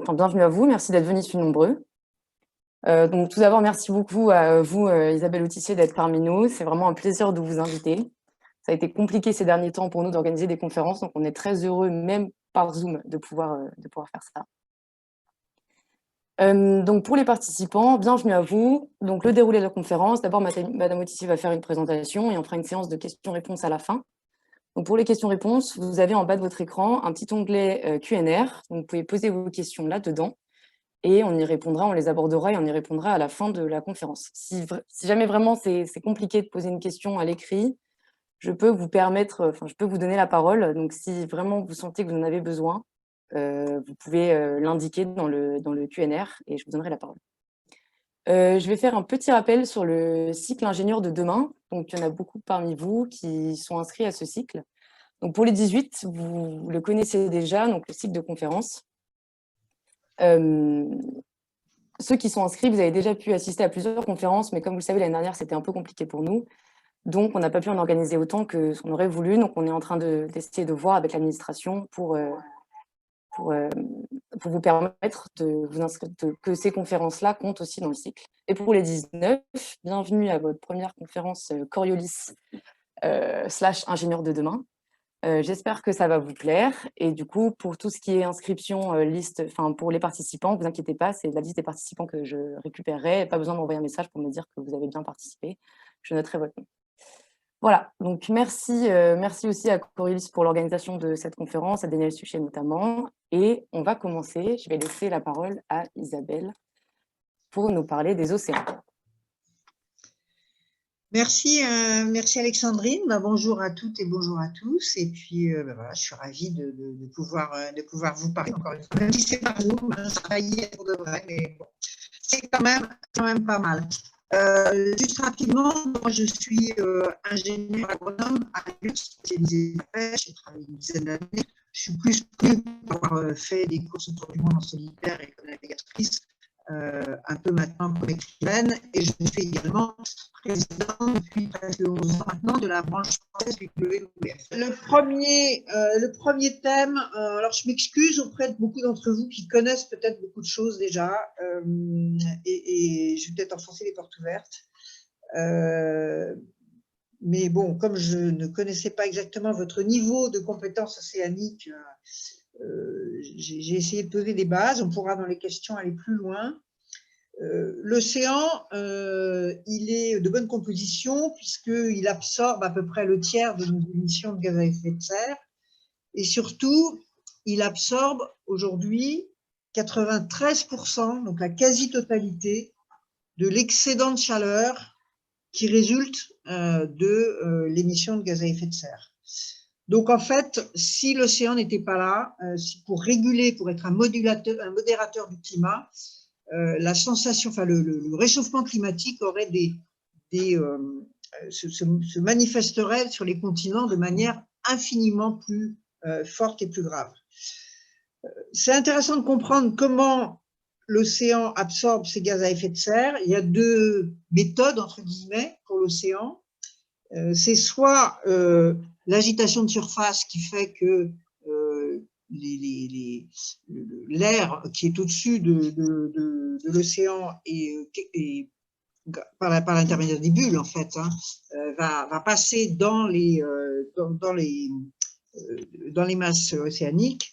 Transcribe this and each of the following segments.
bienvenue à vous, merci d'être venus si nombreux. Donc tout d'abord, merci beaucoup à vous, Isabelle Autissier, d'être parmi nous. C'est vraiment un plaisir de vous inviter. Ça a été compliqué ces derniers temps pour nous d'organiser des conférences, donc on est très heureux, même par Zoom, de pouvoir faire ça. Donc pour les participants, bienvenue à vous. Donc le déroulé de la conférence, d'abord Madame Autissier va faire une présentation et on fera une séance de questions-réponses à la fin. Donc pour les questions-réponses, vous avez en bas de votre écran un petit onglet Q&R, donc vous pouvez poser vos questions là-dedans. Et on y répondra, on les abordera et on y répondra à la fin de la conférence. Si jamais vraiment c'est compliqué de poser une question à l'écrit, je peux vous donner la parole. Donc si vraiment vous sentez que vous en avez besoin, vous pouvez l'indiquer dans le Q&R et je vous donnerai la parole. Je vais faire un petit rappel sur le cycle ingénieur de demain. Donc il y en a beaucoup parmi vous qui sont inscrits à ce cycle. Donc pour les 18, vous le connaissez déjà, donc le cycle de conférence. Ceux qui sont inscrits, vous avez déjà pu assister à plusieurs conférences, mais comme vous le savez, l'année dernière, c'était un peu compliqué pour nous. Donc, on n'a pas pu en organiser autant que ce qu'on aurait voulu. Donc, on est en train d'essayer de voir avec l'administration pour vous permettre de vous inscrire, que ces conférences-là comptent aussi dans le cycle. Et pour les 19, bienvenue à votre première conférence Coriolis / ingénieur de demain. J'espère que ça va vous plaire. Et du coup, pour tout ce qui est inscription, pour les participants, ne vous inquiétez pas, c'est la liste des participants que je récupérerai. Pas besoin d'envoyer un message pour me dire que vous avez bien participé. Je noterai votre nom. Voilà, donc merci aussi à Coriolis pour l'organisation de cette conférence, à Daniel Suchet notamment. Et on va commencer. Je vais laisser la parole à Isabelle pour nous parler des océans. Merci Alexandrine. Bonjour à toutes et bonjour à tous. Et puis voilà, je suis ravie de pouvoir vous parler encore une fois. Même si c'est par Zoom, ça y est pour de vrai, mais bon, c'est quand même pas mal. Juste rapidement, moi je suis ingénieur agronome à l'US, spécialisé en pêche, j'ai travaillé une dizaine d'années. Je suis plus pour avoir fait des courses autour du monde en solitaire et comme navigatrice. Un peu maintenant comme écrivaine, et je suis également présidente depuis presque 11 ans maintenant de la branche française du WWF. Le premier thème, alors je m'excuse auprès de beaucoup d'entre vous qui connaissent peut-être beaucoup de choses déjà, et je vais peut-être enfoncer les portes ouvertes. Mais bon, comme je ne connaissais pas exactement votre niveau de compétences océaniques, j'ai essayé de poser des bases, on pourra dans les questions aller plus loin. L'océan, il est de bonne composition puisqu'il absorbe à peu près le tiers de nos émissions de gaz à effet de serre et surtout, il absorbe aujourd'hui 93%, donc la quasi-totalité de l'excédent de chaleur qui résulte de l'émission de gaz à effet de serre. Donc, en fait, si l'océan n'était pas là, pour réguler, pour être un modérateur du climat, la sensation, enfin, le réchauffement climatique aurait se manifesterait sur les continents de manière infiniment plus forte et plus grave. C'est intéressant de comprendre comment l'océan absorbe ces gaz à effet de serre. Il y a deux méthodes, entre guillemets, pour l'océan. C'est soit l'agitation de surface qui fait que l'air qui est au-dessus de l'océan et par l'intermédiaire des bulles, en fait, va passer dans les masses océaniques.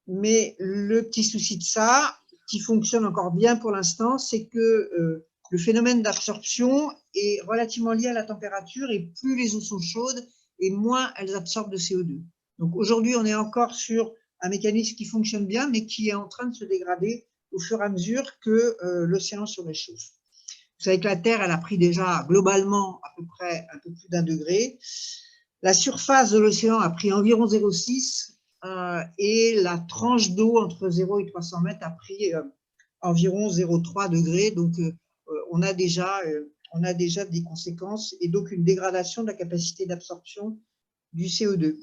Mais le petit souci de ça, qui fonctionne encore bien pour l'instant, c'est que le phénomène d'absorption est relativement lié à la température et plus les eaux sont chaudes et moins elles absorbent de CO2. Donc aujourd'hui, on est encore sur un mécanisme qui fonctionne bien, mais qui est en train de se dégrader au fur et à mesure que l'océan se réchauffe. Vous savez que la Terre, elle a pris déjà globalement à peu près un peu plus d'1 degré. La surface de l'océan a pris environ 0,6 et la tranche d'eau entre 0 et 300 mètres a pris environ 0,3 degrés. Donc, on a déjà des conséquences et donc une dégradation de la capacité d'absorption du CO2.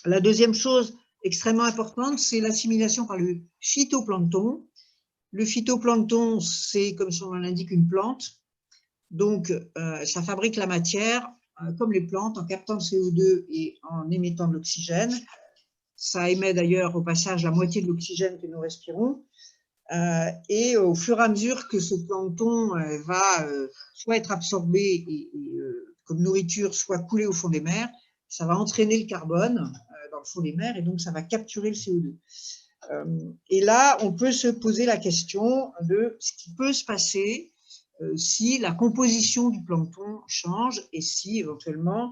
La deuxième chose extrêmement importante, c'est l'assimilation par le phytoplancton. Le phytoplancton, c'est, comme son nom l'indique, une plante. Donc, ça fabrique la matière, comme les plantes, en captant le CO2 et en émettant de l'oxygène. Ça émet d'ailleurs au passage la moitié de l'oxygène que nous respirons. Et au fur et à mesure que ce plancton va soit être absorbé comme nourriture, soit coulé au fond des mers, ça va entraîner le carbone dans le fond des mers et donc ça va capturer le CO2. Et là, on peut se poser la question de ce qui peut se passer si la composition du plancton change et si éventuellement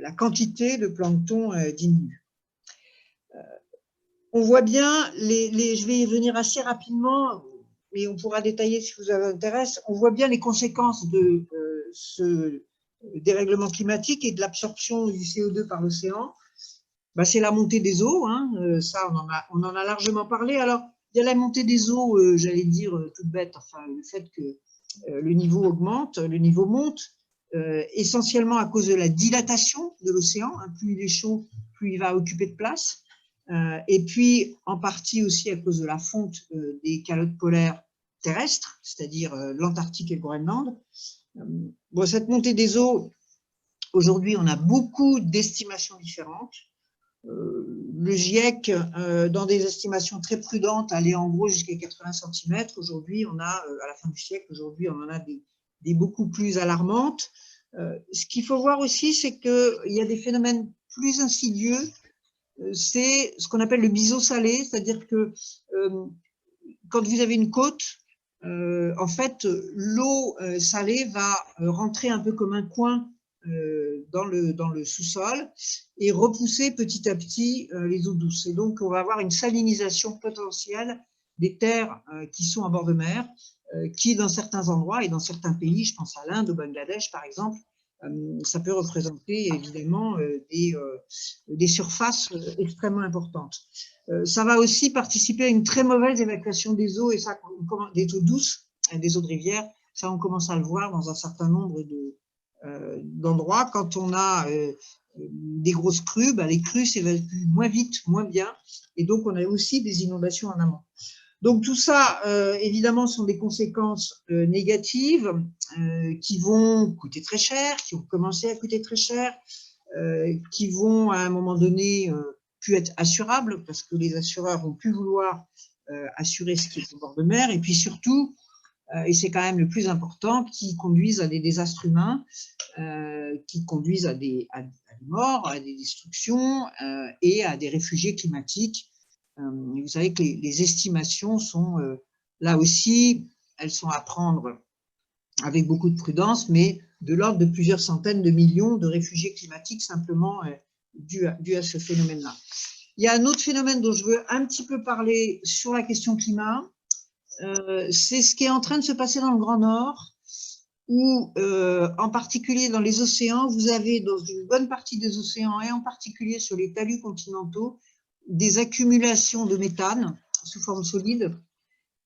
la quantité de plancton diminue. On voit bien, je vais y venir assez rapidement, mais on pourra détailler si vous avez intérêt. On voit bien les conséquences de ce dérèglement climatique et de l'absorption du CO2 par l'océan. Ben, c'est la montée des eaux, hein, ça on en a largement parlé. Alors, il y a la montée des eaux, j'allais dire toute bête, enfin le fait que le niveau augmente, le niveau monte, essentiellement à cause de la dilatation de l'océan. Hein, plus il est chaud, plus il va occuper de place. Et puis, en partie aussi à cause de la fonte des calottes polaires terrestres, c'est-à-dire l'Antarctique et le Groenland. Bon, cette montée des eaux, aujourd'hui, on a beaucoup d'estimations différentes. Le GIEC, dans des estimations très prudentes, allait en gros jusqu'à 80 cm. Aujourd'hui, on a, à la fin du siècle, aujourd'hui, on en a des beaucoup plus alarmantes. Ce qu'il faut voir aussi, c'est qu'il y a des phénomènes plus insidieux. C'est ce qu'on appelle le biseau salé, c'est-à-dire que quand vous avez une côte, en fait, l'eau salée va rentrer un peu comme un coin dans le sous-sol et repousser petit à petit les eaux douces. Et donc, on va avoir une salinisation potentielle des terres qui sont à bord de mer, qui, dans certains endroits et dans certains pays, je pense à l'Inde, au Bangladesh par exemple, ça peut représenter évidemment des surfaces extrêmement importantes. Ça va aussi participer à une très mauvaise évacuation des eaux, et ça, des eaux douces, des eaux de rivière. Ça, on commence à le voir dans un certain nombre d'endroits. Quand on a des grosses crues, les crues s'évacuent moins vite, moins bien, et donc on a aussi des inondations en amont. Donc tout ça, évidemment, sont des conséquences négatives qui vont coûter très cher, qui ont commencé à coûter très cher, qui vont à un moment donné plus être assurables parce que les assureurs vont plus vouloir assurer ce qui est au bord de mer, et puis surtout, et c'est quand même le plus important, qui conduisent à des désastres humains, qui conduisent à des morts, à des destructions et à des réfugiés climatiques. Vous savez que les estimations sont, là aussi, elles sont à prendre avec beaucoup de prudence, mais de l'ordre de plusieurs centaines de millions de réfugiés climatiques simplement dus à ce phénomène-là. Il y a un autre phénomène dont je veux un petit peu parler sur la question climat, c'est ce qui est en train de se passer dans le Grand Nord, où en particulier dans les océans, vous avez dans une bonne partie des océans, et en particulier sur les talus continentaux, des accumulations de méthane sous forme solide.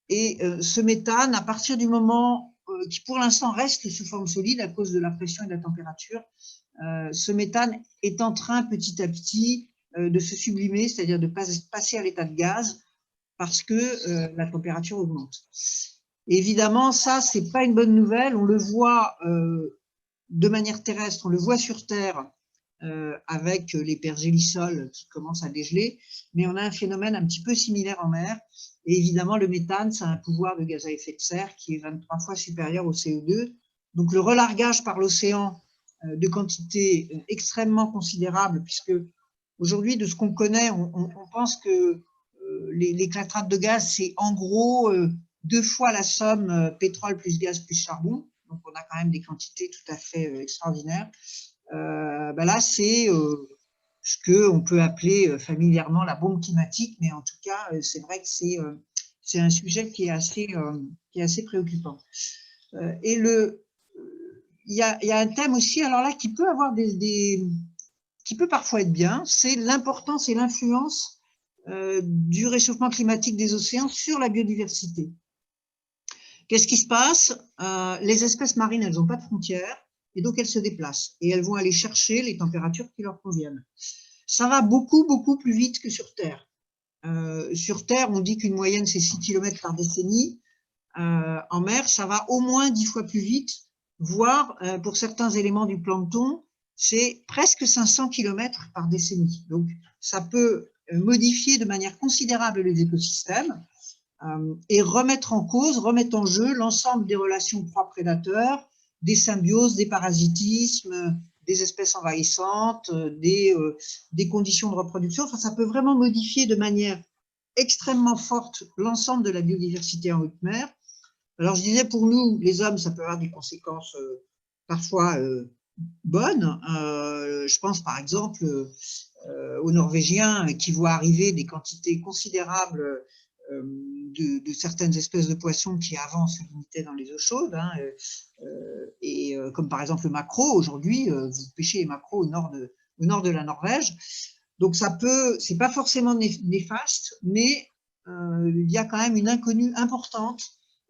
Et ce méthane, à partir du moment qui pour l'instant reste sous forme solide à cause de la pression et de la température, ce méthane est en train petit à petit de se sublimer, c'est-à-dire de passer à l'état de gaz parce que la température augmente. Et évidemment, ça, c'est pas une bonne nouvelle. On le voit de manière terrestre, on le voit sur Terre, avec les pergélisols qui commencent à dégeler, mais on a un phénomène un petit peu similaire en mer. Et évidemment, le méthane, ça a un pouvoir de gaz à effet de serre qui est 23 fois supérieur au CO2. Donc, le relargage par l'océan de quantités extrêmement considérables, puisque aujourd'hui, de ce qu'on connaît, on pense que l'éclatade de gaz, c'est en gros 2 fois la somme pétrole plus gaz plus charbon. Donc, on a quand même des quantités tout à fait extraordinaires. Là, c'est ce qu'on peut appeler familièrement la bombe climatique, mais en tout cas, c'est vrai que c'est un sujet qui est assez préoccupant. Et il y a un thème aussi, alors là, qui peut avoir qui peut parfois être bien, c'est l'importance et l'influence du réchauffement climatique des océans sur la biodiversité. Qu'est-ce qui se passe? Les espèces marines, elles n'ont pas de frontières. Et donc, elles se déplacent et elles vont aller chercher les températures qui leur conviennent. Ça va beaucoup, beaucoup plus vite que sur Terre. Sur Terre, on dit qu'une moyenne, c'est 6 km par décennie. En mer, ça va au moins 10 fois plus vite, voire pour certains éléments du plancton, c'est presque 500 km par décennie. Donc, ça peut modifier de manière considérable les écosystèmes et remettre en cause, remettre en jeu l'ensemble des relations proies-prédateurs, des symbioses, des parasitismes, des espèces envahissantes, des conditions de reproduction. Enfin, ça peut vraiment modifier de manière extrêmement forte l'ensemble de la biodiversité en haute mer. Alors, je disais, pour nous, les hommes, ça peut avoir des conséquences parfois bonnes. Je pense, par exemple, aux Norvégiens qui voient arriver des quantités considérables de certaines espèces de poissons qui avant se limitaient dans les eaux chaudes. Comme par exemple le maquereau, aujourd'hui, vous pêchez les maquereaux au nord de la Norvège. Donc, c'est pas forcément néfaste, mais il y a quand même une inconnue importante.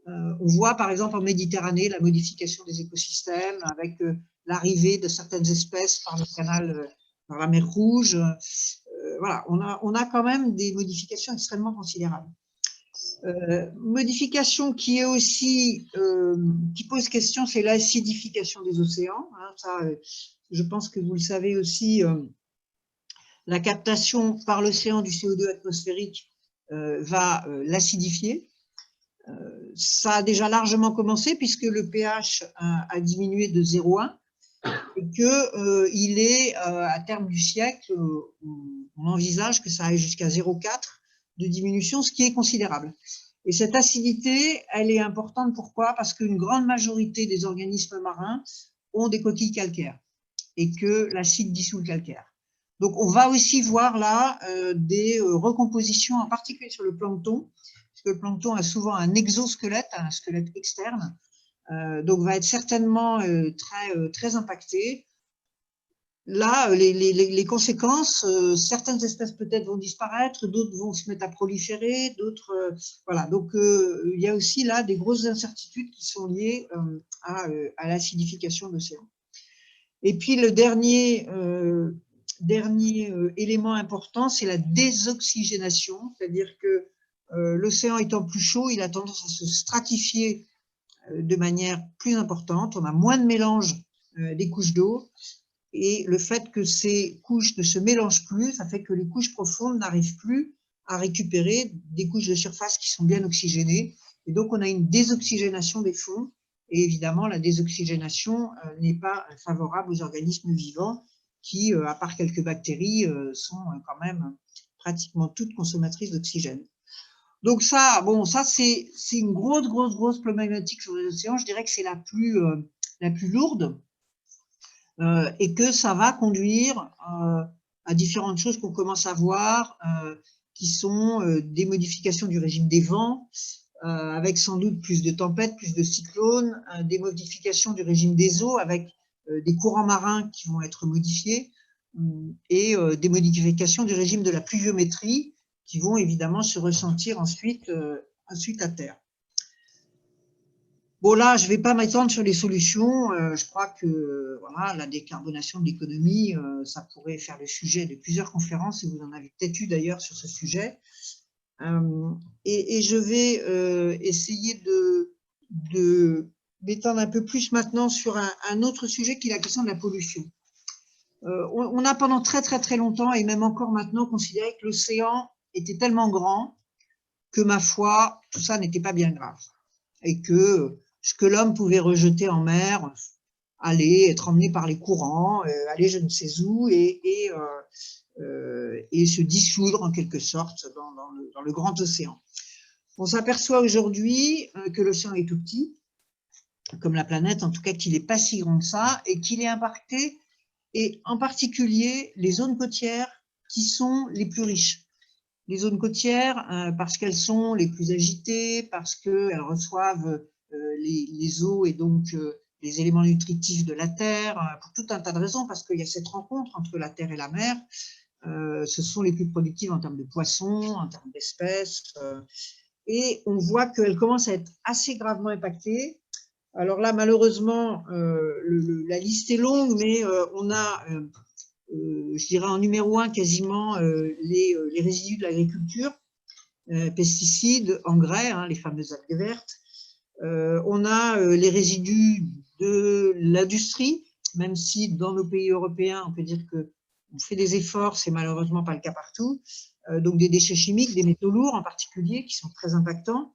On voit par exemple en Méditerranée la modification des écosystèmes avec l'arrivée de certaines espèces par le canal, par la mer Rouge. Voilà, on a quand même des modifications extrêmement considérables. Modification qui est aussi qui pose question, c'est l'acidification des océans. Ça, je pense que vous le savez aussi. La captation par l'océan du CO2 atmosphérique va l'acidifier. Ça a déjà largement commencé puisque le pH a diminué de 0,1 et qu'il est, à terme du siècle, on envisage que ça aille jusqu'à 0,4 de diminution, ce qui est considérable. Et cette acidité, elle est importante. Pourquoi? Parce qu'une grande majorité des organismes marins ont des coquilles calcaires et que l'acide dissout le calcaire. Donc, on va aussi voir là des recompositions, en particulier sur le plancton, parce que le plancton a souvent un exosquelette, un squelette externe, donc va être certainement très impacté. Là, les conséquences, certaines espèces peut-être vont disparaître, d'autres vont se mettre à proliférer, d'autres… voilà, donc il y a aussi là des grosses incertitudes qui sont liées à l'acidification de l'océan. Et puis le dernier élément important, c'est la désoxygénation, c'est-à-dire que l'océan étant plus chaud, il a tendance à se stratifier de manière plus importante, on a moins de mélange des couches d'eau, et le fait que ces couches ne se mélangent plus, ça fait que les couches profondes n'arrivent plus à récupérer des couches de surface qui sont bien oxygénées, et donc on a une désoxygénation des fonds, et évidemment la désoxygénation n'est pas favorable aux organismes vivants qui, à part quelques bactéries, sont quand même pratiquement toutes consommatrices d'oxygène. Donc ça, bon, ça c'est une grosse problématique sur les océans. Je dirais que c'est la plus lourde et que ça va conduire à différentes choses qu'on commence à voir, qui sont des modifications du régime des vents, avec sans doute plus de tempêtes, plus de cyclones, des modifications du régime des eaux avec des courants marins qui vont être modifiés et des modifications du régime de la pluviométrie qui vont évidemment se ressentir ensuite à terre. Bon, là, je ne vais pas m'étendre sur les solutions. Je crois que voilà, la décarbonation de l'économie, ça pourrait faire le sujet de plusieurs conférences, et vous en avez peut-être eu d'ailleurs sur ce sujet. Et je vais essayer de m'étendre un peu plus maintenant sur un autre sujet qui est la question de la pollution. On a pendant très longtemps, et même encore maintenant, considéré que l'océan était tellement grand que, ma foi, tout ça n'était pas bien grave. Et que ce que l'homme pouvait rejeter en mer allait être emmené par les courants, aller je ne sais où, et se dissoudre en quelque sorte dans le grand océan. On s'aperçoit aujourd'hui que l'océan est tout petit, comme la planète, en tout cas qu'il n'est pas si grand que ça, et qu'il est impacté, et en particulier les zones côtières qui sont les plus riches. Les zones côtières, parce qu'elles sont les plus agitées, parce qu'elles reçoivent les eaux et donc les éléments nutritifs de la terre, pour tout un tas de raisons, parce qu'il y a cette rencontre entre la terre et la mer. Ce sont les plus productives en termes de poissons, en termes d'espèces, et on voit qu'elles commencent à être assez gravement impactées. Alors là, malheureusement, la liste est longue, mais on a, je dirais en numéro 1 quasiment, les résidus de l'agriculture, pesticides, engrais, les fameuses algues vertes. On a les résidus de l'industrie, même si dans nos pays européens, on peut dire qu'on fait des efforts, c'est malheureusement pas le cas partout. donc des déchets chimiques, des métaux lourds en particulier, qui sont très impactants.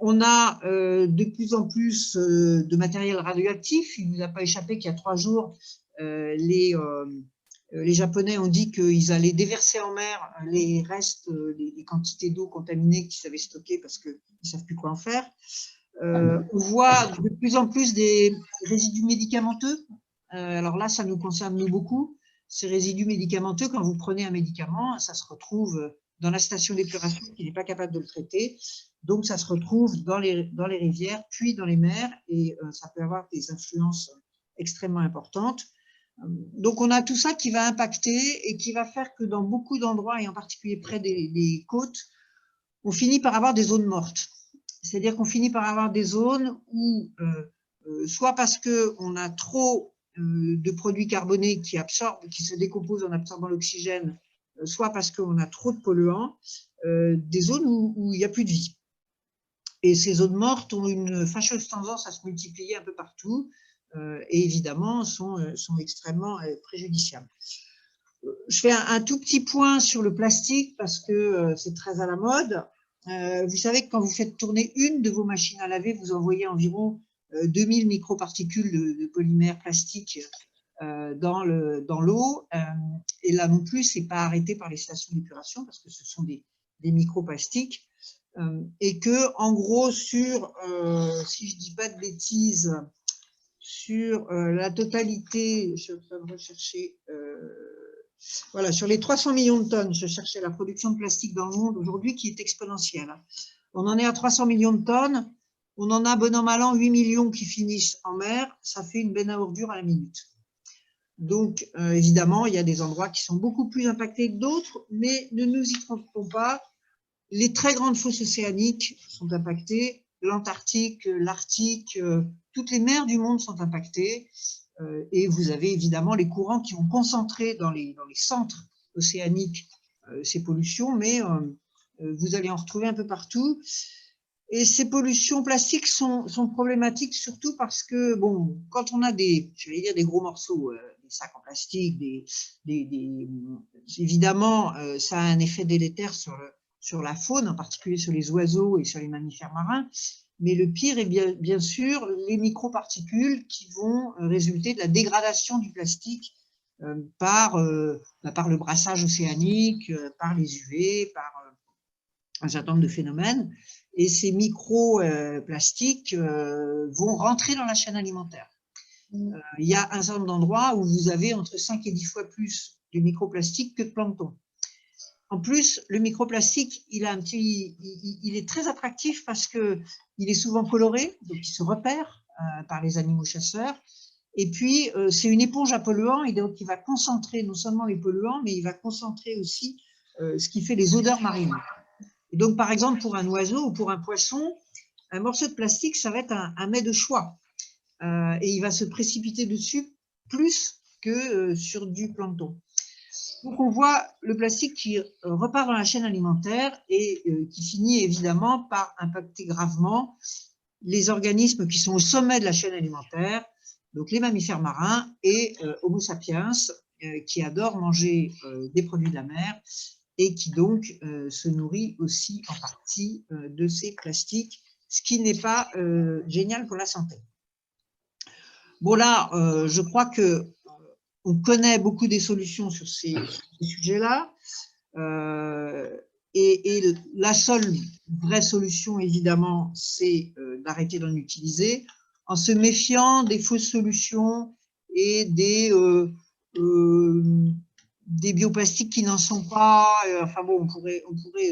On a de plus en plus de matériel radioactif. Il ne nous a pas échappé qu'il y a 3 jours, les Japonais ont dit qu'ils allaient déverser en mer les restes, les quantités d'eau contaminée qu'ils avaient stockées parce qu'ils ne savent plus quoi en faire. On voit de plus en plus des résidus médicamenteux. Alors là, ça nous concerne nous beaucoup. Ces résidus médicamenteux, quand vous prenez un médicament, ça se retrouve dans la station d'épuration qui n'est pas capable de le traiter. Donc, ça se retrouve dans les rivières, puis dans les mers, et ça peut avoir des influences extrêmement importantes. Donc, on a tout ça qui va impacter et qui va faire que dans beaucoup d'endroits, et en particulier près des côtes, on finit par avoir des zones mortes. C'est-à-dire qu'on finit par avoir des zones où, soit parce qu'on a trop de produits carbonés qui absorbent, qui se décomposent en absorbant l'oxygène, soit parce qu'on a trop de polluants, des zones où il n'y a plus de vie. Et ces zones mortes ont une fâcheuse tendance à se multiplier un peu partout et évidemment sont extrêmement préjudiciables. Je fais un tout petit point sur le plastique parce que c'est très à la mode. Vous savez que quand vous faites tourner une de vos machines à laver, vous envoyez environ 2000 microparticules de polymère plastique dans l'eau. Et là non plus, ce n'est pas arrêté par les stations d'épuration parce que ce sont des microplastiques. Et que, en gros, sur, si je ne dis pas de bêtises, sur la totalité, je suis en train de rechercher, voilà, sur les 300 millions de tonnes, je cherchais la production de plastique dans le monde aujourd'hui qui est exponentielle. On en est à 300 millions de tonnes, on en a bon an mal an 8 millions qui finissent en mer, ça fait une benne à ordures à la minute. Donc, évidemment, il y a des endroits qui sont beaucoup plus impactés que d'autres, mais ne nous y trompons pas, les très grandes fosses océaniques sont impactées, l'Antarctique, l'Arctique, toutes les mers du monde sont impactées. Et vous avez évidemment les courants qui ont concentré dans les centres océaniques ces pollutions, mais vous allez en retrouver un peu partout. Et ces pollutions plastiques sont problématiques surtout parce que, bon, quand on a des gros morceaux, des sacs en plastique, évidemment, ça a un effet délétère sur la faune, en particulier sur les oiseaux et sur les mammifères marins. Mais le pire est bien sûr les microparticules qui vont résulter de la dégradation du plastique par le brassage océanique, par les UV, par un certain nombre de phénomènes. Et ces microplastiques vont rentrer dans la chaîne alimentaire. Il y a un certain nombre d'endroits où vous avez entre 5 et 10 fois plus de microplastiques que de plancton. En plus, le microplastique, il est très attractif parce qu'il est souvent coloré, donc il se repère par les animaux chasseurs. Et puis, c'est une éponge à polluants, et donc il va concentrer non seulement les polluants, mais il va concentrer aussi ce qui fait les odeurs marines. Et donc, par exemple, pour un oiseau ou pour un poisson, un morceau de plastique, ça va être un mets de choix. Et il va se précipiter dessus plus que sur du plancton. Donc, on voit le plastique qui repart dans la chaîne alimentaire et qui finit évidemment par impacter gravement les organismes qui sont au sommet de la chaîne alimentaire, donc les mammifères marins et Homo sapiens, qui adore manger des produits de la mer et qui donc se nourrit aussi en partie de ces plastiques, ce qui n'est pas génial pour la santé. Bon là, je crois que on connaît beaucoup des solutions sur ces sujets-là. Et la seule vraie solution, évidemment, c'est d'arrêter d'en utiliser en se méfiant des fausses solutions et des bioplastiques qui n'en sont pas. Enfin bon, on pourrait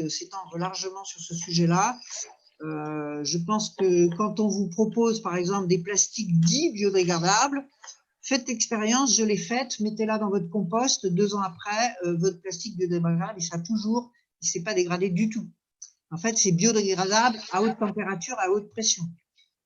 s'étendre largement sur ce sujet-là. Je pense que quand on vous propose, par exemple, des plastiques dits biodégradables, faites l'expérience, je l'ai faite, mettez-la dans votre compost, 2 ans après, votre plastique biodégradable, il ne s'est pas dégradé du tout. En fait, c'est biodégradable à haute température, à haute pression.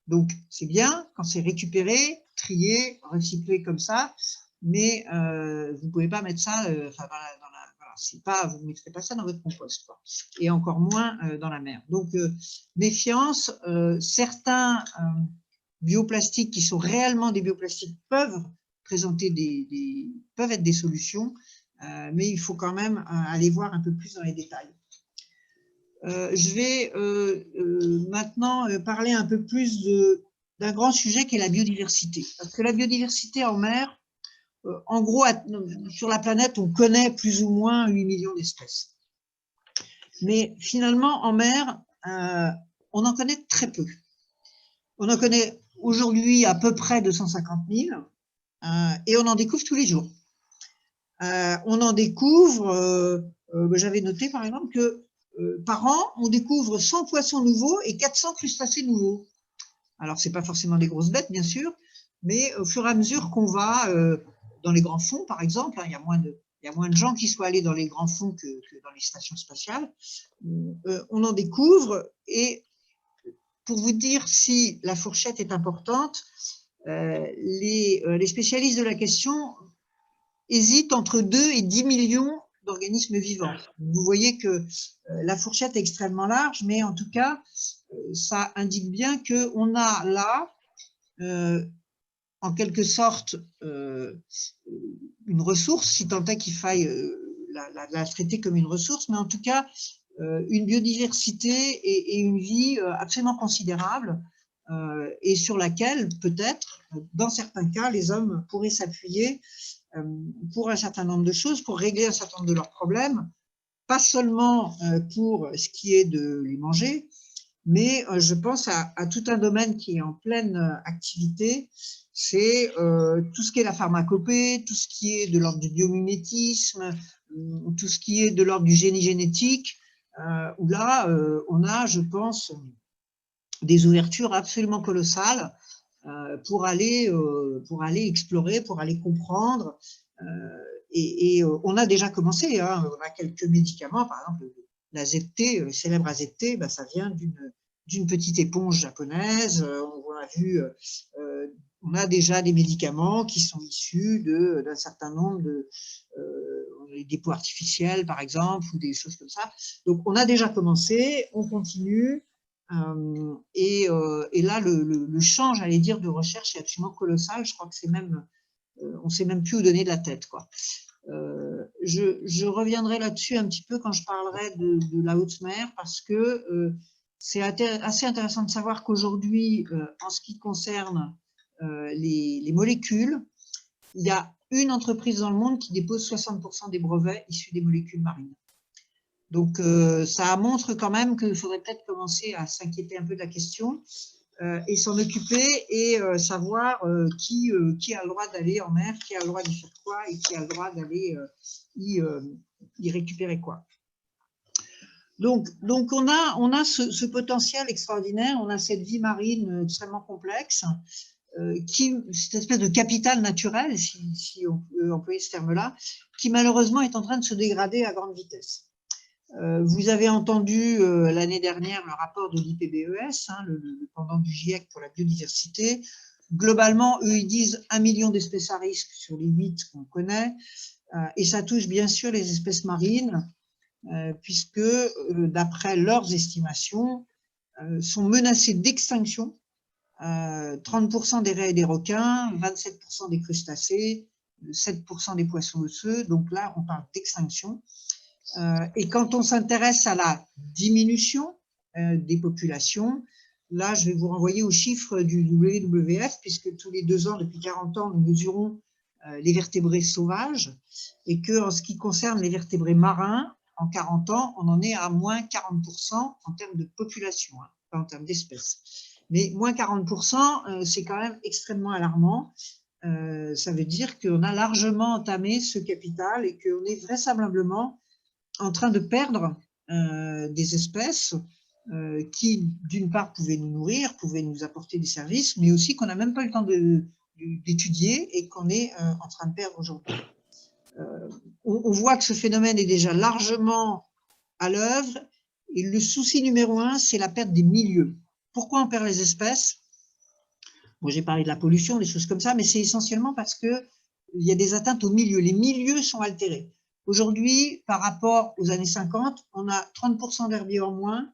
Donc, c'est bien quand c'est récupéré, trié, recyclé comme ça, mais vous ne pouvez pas mettre ça vous ne mettrez pas ça dans votre compost, quoi. Et encore moins dans la mer. Donc, méfiance, certains bioplastiques qui sont réellement des bioplastiques peuvent présenter peuvent être des solutions, mais il faut quand même aller voir un peu plus dans les détails. Je vais maintenant parler un peu plus d'un grand sujet qui est la biodiversité. Parce que la biodiversité en mer, en gros, sur la planète, on connaît plus ou moins 8 millions d'espèces. Mais finalement, en mer, on en connaît très peu. On en connaît aujourd'hui à peu près 250 000 et on en découvre tous les jours. On en découvre, j'avais noté par exemple que par an, on découvre 100 poissons nouveaux et 400 crustacés nouveaux. Alors, ce n'est pas forcément des grosses bêtes, bien sûr, mais au fur et à mesure qu'on va dans les grands fonds, par exemple, il y a moins de gens qui soient allés dans les grands fonds que dans les stations spatiales, on en découvre. Et pour vous dire si la fourchette est importante, les spécialistes de la question hésitent entre 2 et 10 millions d'organismes vivants. Vous voyez que la fourchette est extrêmement large, mais en tout cas, ça indique bien qu'on a là, en quelque sorte, une ressource, si tant est qu'il faille la traiter comme une ressource, mais en tout cas, une biodiversité et une vie absolument considérable, et sur laquelle, peut-être, dans certains cas, les hommes pourraient s'appuyer pour un certain nombre de choses, pour régler un certain nombre de leurs problèmes, pas seulement pour ce qui est de les manger, mais je pense à tout un domaine qui est en pleine activité, c'est tout ce qui est la pharmacopée, tout ce qui est de l'ordre du biomimétisme, tout ce qui est de l'ordre du génie génétique, où là, on a, je pense, des ouvertures absolument colossales pour aller explorer, pour aller comprendre. Et on a déjà commencé, hein, on a quelques médicaments, par exemple l'AZT, le célèbre AZT, ben, ça vient d'une petite éponge japonaise. On a déjà des médicaments qui sont issus d'un certain nombre des peaux artificielles, par exemple, ou des choses comme ça. Donc, on a déjà commencé, on continue. Et là, le champ, j'allais dire, de recherche est absolument colossal. Je crois que c'est même, on ne sait même plus où donner de la tête, quoi. Je reviendrai là-dessus un petit peu quand je parlerai de la haute mer, parce que c'est assez intéressant de savoir qu'aujourd'hui, en ce qui concerne les molécules, il y a une entreprise dans le monde qui dépose 60% des brevets issus des molécules marines. Donc, ça montre quand même qu'il faudrait peut-être commencer à s'inquiéter un peu de la question et s'en occuper et savoir qui a le droit d'aller en mer, qui a le droit d'y faire quoi et qui a le droit d'aller y récupérer quoi. Donc on a ce potentiel extraordinaire, on a cette vie marine extrêmement complexe, cette espèce de capital naturel, si on peut employer ce terme-là, qui malheureusement est en train de se dégrader à grande vitesse. Vous avez entendu l'année dernière le rapport de l'IPBES, hein, le pendant du GIEC pour la biodiversité. Globalement, eux, ils disent 1 million d'espèces à risque sur les 8 qu'on connaît, et ça touche bien sûr les espèces marines, puisque, d'après leurs estimations, sont menacées d'extinction 30% des raies et des requins, 27% des crustacés, 7% des poissons osseux. Donc là, on parle d'extinction. Et quand on s'intéresse à la diminution des populations, là, je vais vous renvoyer aux chiffres du WWF, puisque tous les 2 ans, depuis 40 ans, nous mesurons les vertébrés sauvages, et qu'en ce qui concerne les vertébrés marins, en 40 ans, on en est à moins 40% en termes de population, hein, pas en termes d'espèces. Mais moins 40%, c'est quand même extrêmement alarmant. Ça veut dire qu'on a largement entamé ce capital et qu'on est vraisemblablement en train de perdre des espèces qui, d'une part, pouvaient nous nourrir, pouvaient nous apporter des services, mais aussi qu'on n'a même pas eu le temps d'étudier et qu'on est en train de perdre aujourd'hui. On voit que ce phénomène est déjà largement à l'œuvre, et le souci numéro 1, c'est la perte des milieux. Pourquoi on perd les espèces? Bon, j'ai parlé de la pollution, des choses comme ça, mais c'est essentiellement parce qu'il y a des atteintes aux milieux. Les milieux sont altérés. Aujourd'hui, par rapport aux années 50, on a 30% d'herbiers en moins,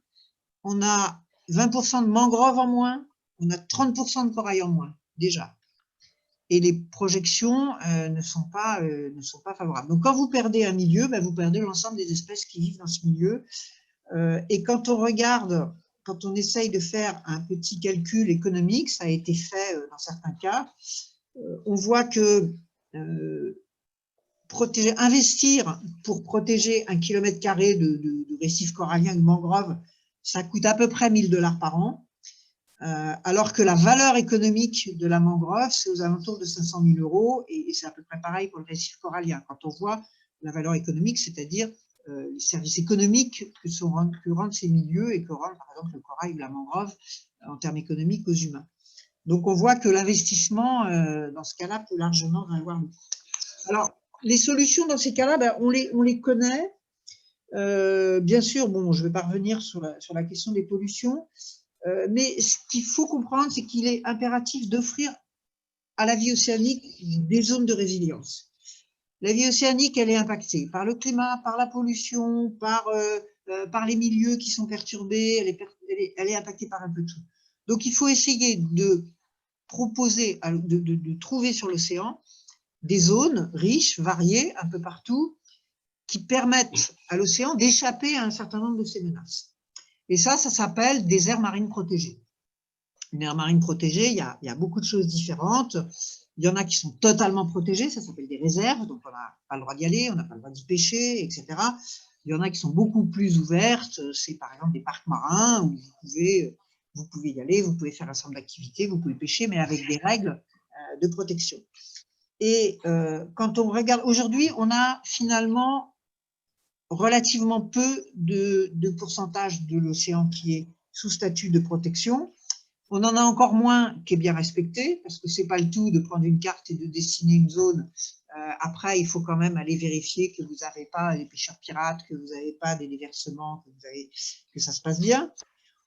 on a 20% de mangroves en moins, on a 30% de corail en moins, déjà. et les projections ne sont pas favorables. Donc, quand vous perdez un milieu, vous perdez l'ensemble des espèces qui vivent dans ce milieu. Et quand on regarde, quand on essaye de faire un petit calcul économique, ça a été fait dans certains cas, on voit que investir pour protéger 1 km² de récifs coralliens ou de mangroves, ça coûte à peu près 1 000 $ par an. Alors que la valeur économique de la mangrove, c'est aux alentours de 500 000 €, et c'est à peu près pareil pour le récif corallien. Quand on voit la valeur économique, c'est-à-dire les services économiques que rendent ces milieux et que rendent par exemple le corail ou la mangrove en termes économiques aux humains. Donc on voit que l'investissement dans ce cas-là peut largement valoir le coup. Alors les solutions dans ces cas-là, on les connaît. Bien sûr, bon, je ne vais pas revenir sur la question des pollutions. Mais ce qu'il faut comprendre, c'est qu'il est impératif d'offrir à la vie océanique des zones de résilience. La vie océanique, elle est impactée par le climat, par la pollution, par les milieux qui sont perturbés, elle est impactée par un peu tout. Donc, il faut essayer de proposer, de trouver sur l'océan des zones riches, variées, un peu partout, qui permettent à l'océan d'échapper à un certain nombre de ces menaces. Et ça s'appelle des aires marines protégées. Une aire marine protégée, il y a beaucoup de choses différentes. Il y en a qui sont totalement protégées, ça s'appelle des réserves, donc on n'a pas le droit d'y aller, on n'a pas le droit d'y pêcher, etc. Il y en a qui sont beaucoup plus ouvertes, c'est par exemple des parcs marins où vous pouvez y aller, vous pouvez faire un certain nombre d'activités, vous pouvez pêcher, mais avec des règles de protection. Et quand on regarde, aujourd'hui, on a finalement relativement peu de pourcentage de l'océan qui est sous statut de protection. On en a encore moins qui est bien respecté, parce que ce n'est pas le tout de prendre une carte et de dessiner une zone. Après, il faut quand même aller vérifier que vous n'avez pas des pêcheurs pirates, que vous n'avez pas des déversements, que ça se passe bien.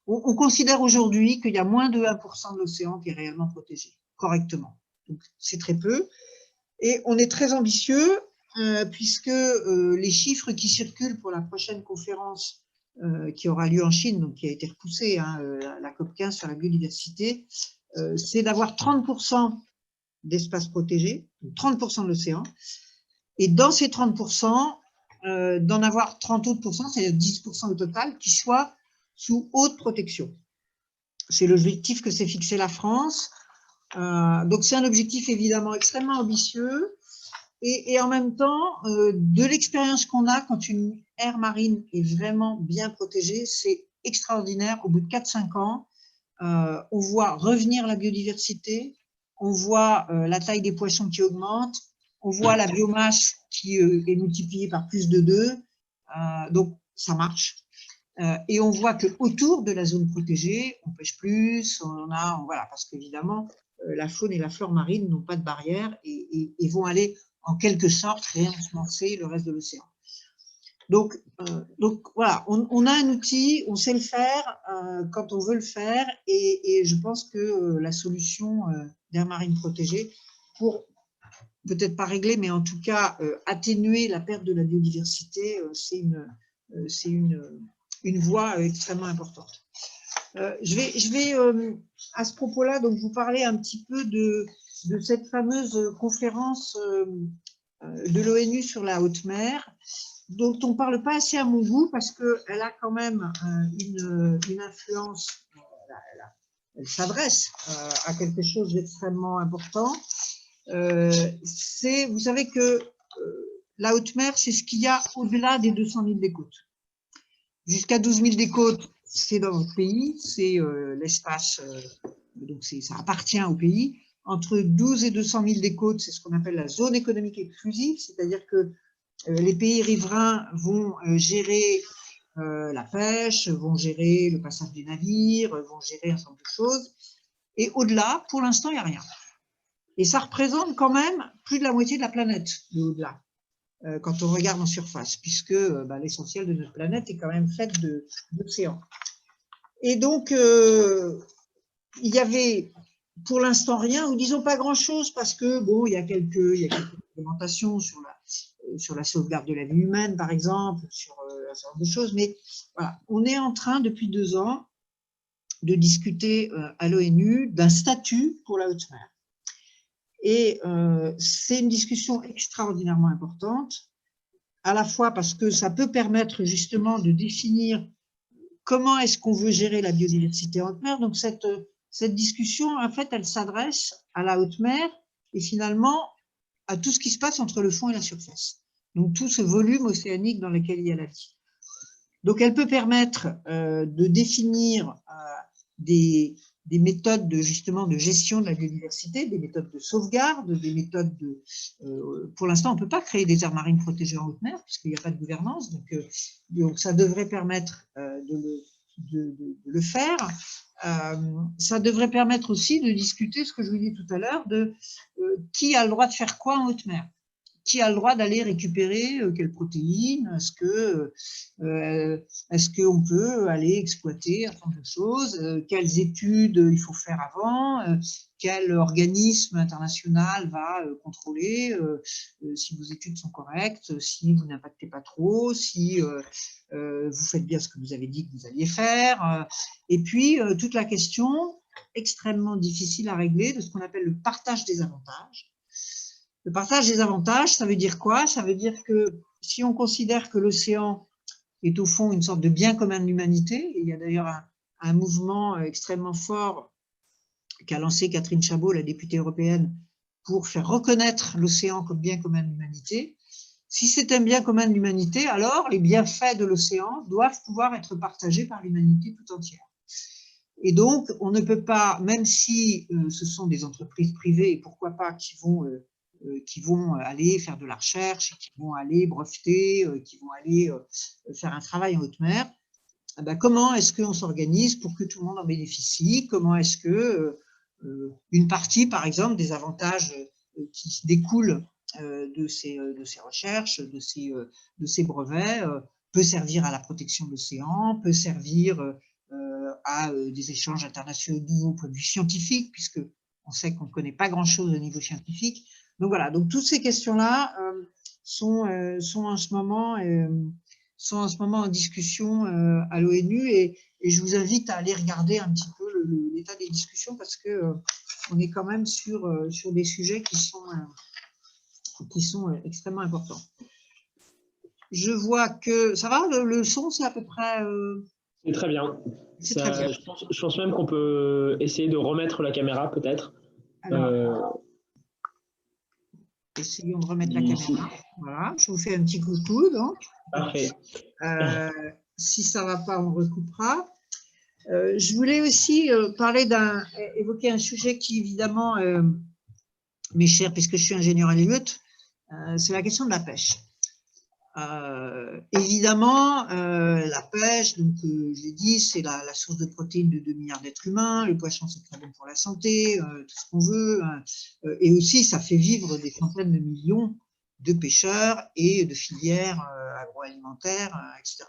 On considère aujourd'hui qu'il y a moins de 1% de l'océan qui est réellement protégé, correctement. Donc, c'est très peu. Et on est très ambitieux, puisque les chiffres qui circulent pour la prochaine conférence qui aura lieu en Chine, donc qui a été repoussée, la COP15 sur la biodiversité, c'est d'avoir 30% d'espaces protégés, 30% de l'océan, et dans ces 30%, d'en avoir 30 autres pourcents, c'est-à-dire 10% au total, qui soient sous haute protection. C'est l'objectif que s'est fixé la France. Donc c'est un objectif évidemment extrêmement ambitieux. Et en même temps, de l'expérience qu'on a quand une aire marine est vraiment bien protégée, c'est extraordinaire. Au bout de 4-5 ans, on voit revenir la biodiversité, on voit la taille des poissons qui augmente, on voit la biomasse qui est multipliée par plus de 2, donc ça marche. Et on voit qu'autour de la zone protégée, on pêche plus, voilà, parce qu'évidemment, la faune et la flore marine n'ont pas de barrière et vont aller en quelque sorte réinfluencer le reste de l'océan. Donc voilà, on a un outil, on sait le faire quand on veut le faire, et je pense que la solution d'aire marine protégée, pour peut-être pas régler, mais en tout cas atténuer la perte de la biodiversité, c'est une voie extrêmement importante. Je vais à ce propos-là, donc vous parler un petit peu de cette fameuse conférence de l'ONU sur la haute mer, dont on ne parle pas assez à mon goût, parce qu'elle a quand même une influence, elle s'adresse à quelque chose d'extrêmement important. Vous savez que la haute mer, c'est ce qu'il y a au-delà des 200 000 des côtes. Jusqu'à 12 000 des côtes, c'est dans votre pays, c'est l'espace, donc ça appartient au pays. Entre 12 et 200 000 des côtes, c'est ce qu'on appelle la zone économique exclusive, c'est-à-dire que les pays riverains vont gérer la pêche, vont gérer le passage des navires, vont gérer un certain nombre de choses. Et au-delà, pour l'instant, il n'y a rien. Et ça représente quand même plus de la moitié de la planète, de au-delà, quand on regarde en surface, puisque l'essentiel de notre planète est quand même fait d'océans. Et donc, il y avait pour l'instant rien, ou disons pas grand-chose, parce que bon, il y a quelques réglementations sur la sauvegarde de la vie humaine, par exemple, sur un certain nombre de choses, mais voilà, on est en train, depuis 2 ans, de discuter à l'ONU d'un statut pour la haute mer. Et c'est une discussion extraordinairement importante, à la fois parce que ça peut permettre justement de définir comment est-ce qu'on veut gérer la biodiversité en haute mer. Donc cette discussion, en fait, elle s'adresse à la haute mer et finalement à tout ce qui se passe entre le fond et la surface. Donc tout ce volume océanique dans lequel il y a la vie. Donc elle peut permettre de définir des méthodes justement de gestion de la biodiversité, des méthodes de sauvegarde, des méthodes de… pour l'instant, on ne peut pas créer des aires marines protégées en haute mer puisqu'il n'y a pas de gouvernance, donc ça devrait permettre de le faire. Ça devrait permettre aussi de discuter, ce que je vous dis tout à l'heure, de qui a le droit de faire quoi en haute mer. Qui a le droit d'aller récupérer quelles protéines? Est-ce qu'on peut aller exploiter un certain nombre de choses? Quelles études il faut faire avant? Quel organisme international va contrôler si vos études sont correctes, si vous n'impactez pas trop, si vous faites bien ce que vous avez dit que vous alliez faire? Et puis, toute la question extrêmement difficile à régler de ce qu'on appelle le partage des avantages. Le partage des avantages, ça veut dire quoi? Ça veut dire que si on considère que l'océan est au fond une sorte de bien commun de l'humanité, il y a d'ailleurs un mouvement extrêmement fort qu'a lancé Catherine Chabot, la députée européenne, pour faire reconnaître l'océan comme bien commun de l'humanité. Si c'est un bien commun de l'humanité, alors les bienfaits de l'océan doivent pouvoir être partagés par l'humanité tout entière. Et donc, on ne peut pas, même si ce sont des entreprises privées, et pourquoi pas, qui vont aller faire de la recherche, qui vont aller breveter, qui vont aller faire un travail en haute mer, ben comment est-ce qu'on s'organise pour que tout le monde en bénéficie? Comment est-ce que une partie, par exemple, des avantages qui découlent de ces recherches, de ces brevets, peut servir à la protection de l'océan, peut servir à des échanges internationaux au point de vue scientifique, puisque on sait qu'on ne connaît pas grand-chose au niveau scientifique. Donc voilà, donc toutes ces questions-là sont en ce moment en discussion à l'ONU et je vous invite à aller regarder un petit peu l'état des discussions parce que on est quand même sur des sujets qui sont extrêmement importants. Je vois que ça va, le son c'est à peu près… C'est très bien. Très bien. Je pense même qu'on peut essayer de remettre la caméra peut-être. Essayons de remettre la caméra. Voilà, je vous fais un petit coucou donc. Parfait. Si ça ne va pas, on recoupera. Je voulais aussi évoquer un sujet qui évidemment m'est cher puisque je suis ingénieur à l'émeute, c'est la question de la pêche. Évidemment, la pêche, donc je l'ai dit, c'est la source de protéines de 2 milliards d'êtres humains. Le poisson, c'est très bon pour la santé, tout ce qu'on veut. Et aussi, ça fait vivre des centaines de millions de pêcheurs et de filières agroalimentaires, etc.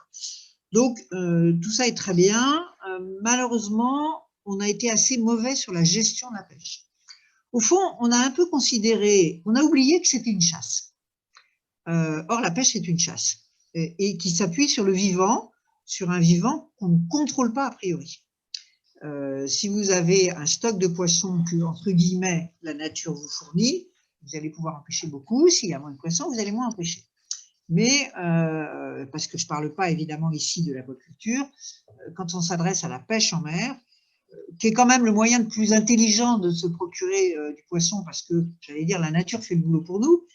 Donc, tout ça est très bien. Malheureusement, on a été assez mauvais sur la gestion de la pêche. Au fond, on a un peu considéré, on a oublié que c'était une chasse. Or, la pêche est une chasse et qui s'appuie sur le vivant, sur un vivant qu'on ne contrôle pas a priori. Si vous avez un stock de poissons que, entre guillemets, la nature vous fournit, vous allez pouvoir en pêcher beaucoup. S'il y a moins de poissons, vous allez moins en pêcher. Mais, parce que je ne parle pas évidemment ici de l'aquaculture, quand on s'adresse à la pêche en mer, qui est quand même le moyen le plus intelligent de se procurer du poisson, parce que, j'allais dire, la nature fait le boulot pour nous.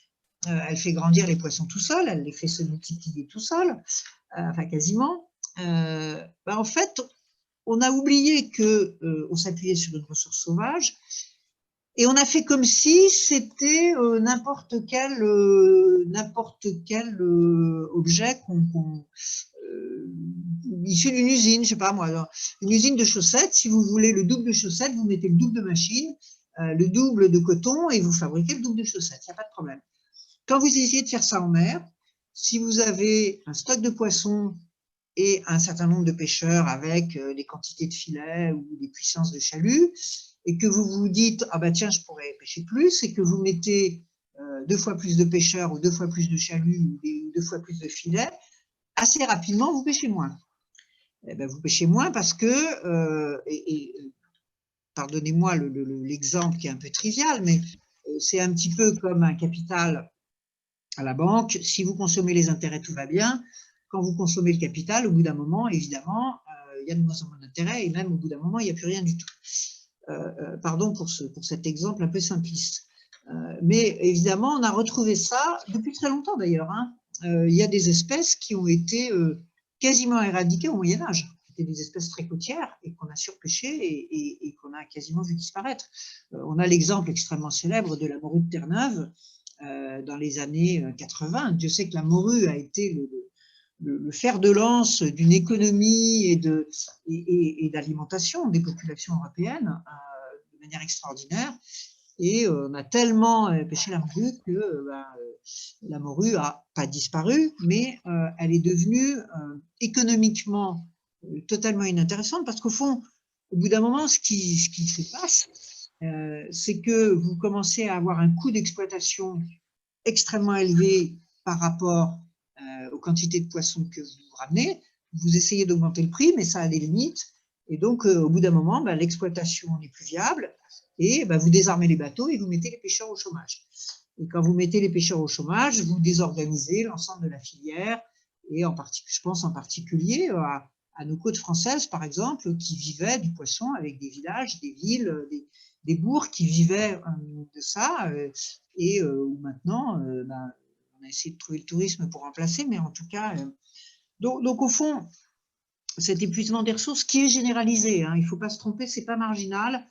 Elle fait grandir les poissons tout seul, elle les fait se multiplier tout seul, enfin quasiment. En fait, on a oublié qu'on s'appuyait sur une ressource sauvage et on a fait comme si c'était n'importe quel objet issu d'une usine, je ne sais pas moi, une usine de chaussettes. Si vous voulez le double de chaussettes, vous mettez le double de machines, le double de coton et vous fabriquez le double de chaussettes, il n'y a pas de problème. Quand vous essayez de faire ça en mer, si vous avez un stock de poissons et un certain nombre de pêcheurs avec des quantités de filets ou des puissances de chalut, et que vous vous dites « Ah ben tiens, je pourrais pêcher plus », et que vous mettez 2 fois plus de pêcheurs ou 2 fois plus de chaluts ou 2 fois plus de filets, assez rapidement, vous pêchez moins. Eh ben, vous pêchez moins parce que, pardonnez-moi l'exemple qui est un peu trivial, mais c'est un petit peu comme un capital à la banque. Si vous consommez les intérêts, tout va bien. Quand vous consommez le capital, au bout d'un moment, évidemment, il y a de moins en moins d'intérêts et même au bout d'un moment, il n'y a plus rien du tout. Pardon pour cet exemple un peu simpliste. Mais évidemment, on a retrouvé ça depuis très longtemps d'ailleurs. Il y a des espèces qui ont été quasiment éradiquées au Moyen-Âge. C'était des espèces très côtières et qu'on a surpêchées et qu'on a quasiment vu disparaître. On a l'exemple extrêmement célèbre de la morue de Terre-Neuve dans les années 80. Dieu sait que la morue a été le fer de lance d'une économie et d'alimentation des populations européennes de manière extraordinaire. Et on a tellement pêché la morue que la morue n'a pas disparu, mais elle est devenue économiquement totalement inintéressante parce qu'au fond, au bout d'un moment, ce qui se passe, c'est que vous commencez à avoir un coût d'exploitation extrêmement élevé par rapport aux quantités de poissons que vous ramenez. Vous essayez d'augmenter le prix, mais ça a des limites. Et donc, au bout d'un moment, l'exploitation n'est plus viable et vous désarmez les bateaux et vous mettez les pêcheurs au chômage. Et quand vous mettez les pêcheurs au chômage, vous désorganisez l'ensemble de la filière et je pense en particulier à nos côtes françaises, par exemple, qui vivaient du poisson avec des villages, des villes, des bourgs qui vivaient de ça et où maintenant, on a essayé de trouver le tourisme pour remplacer, mais en tout cas, donc au fond, cet épuisement des ressources qui est généralisé, il ne faut pas se tromper, ce n'est pas marginal.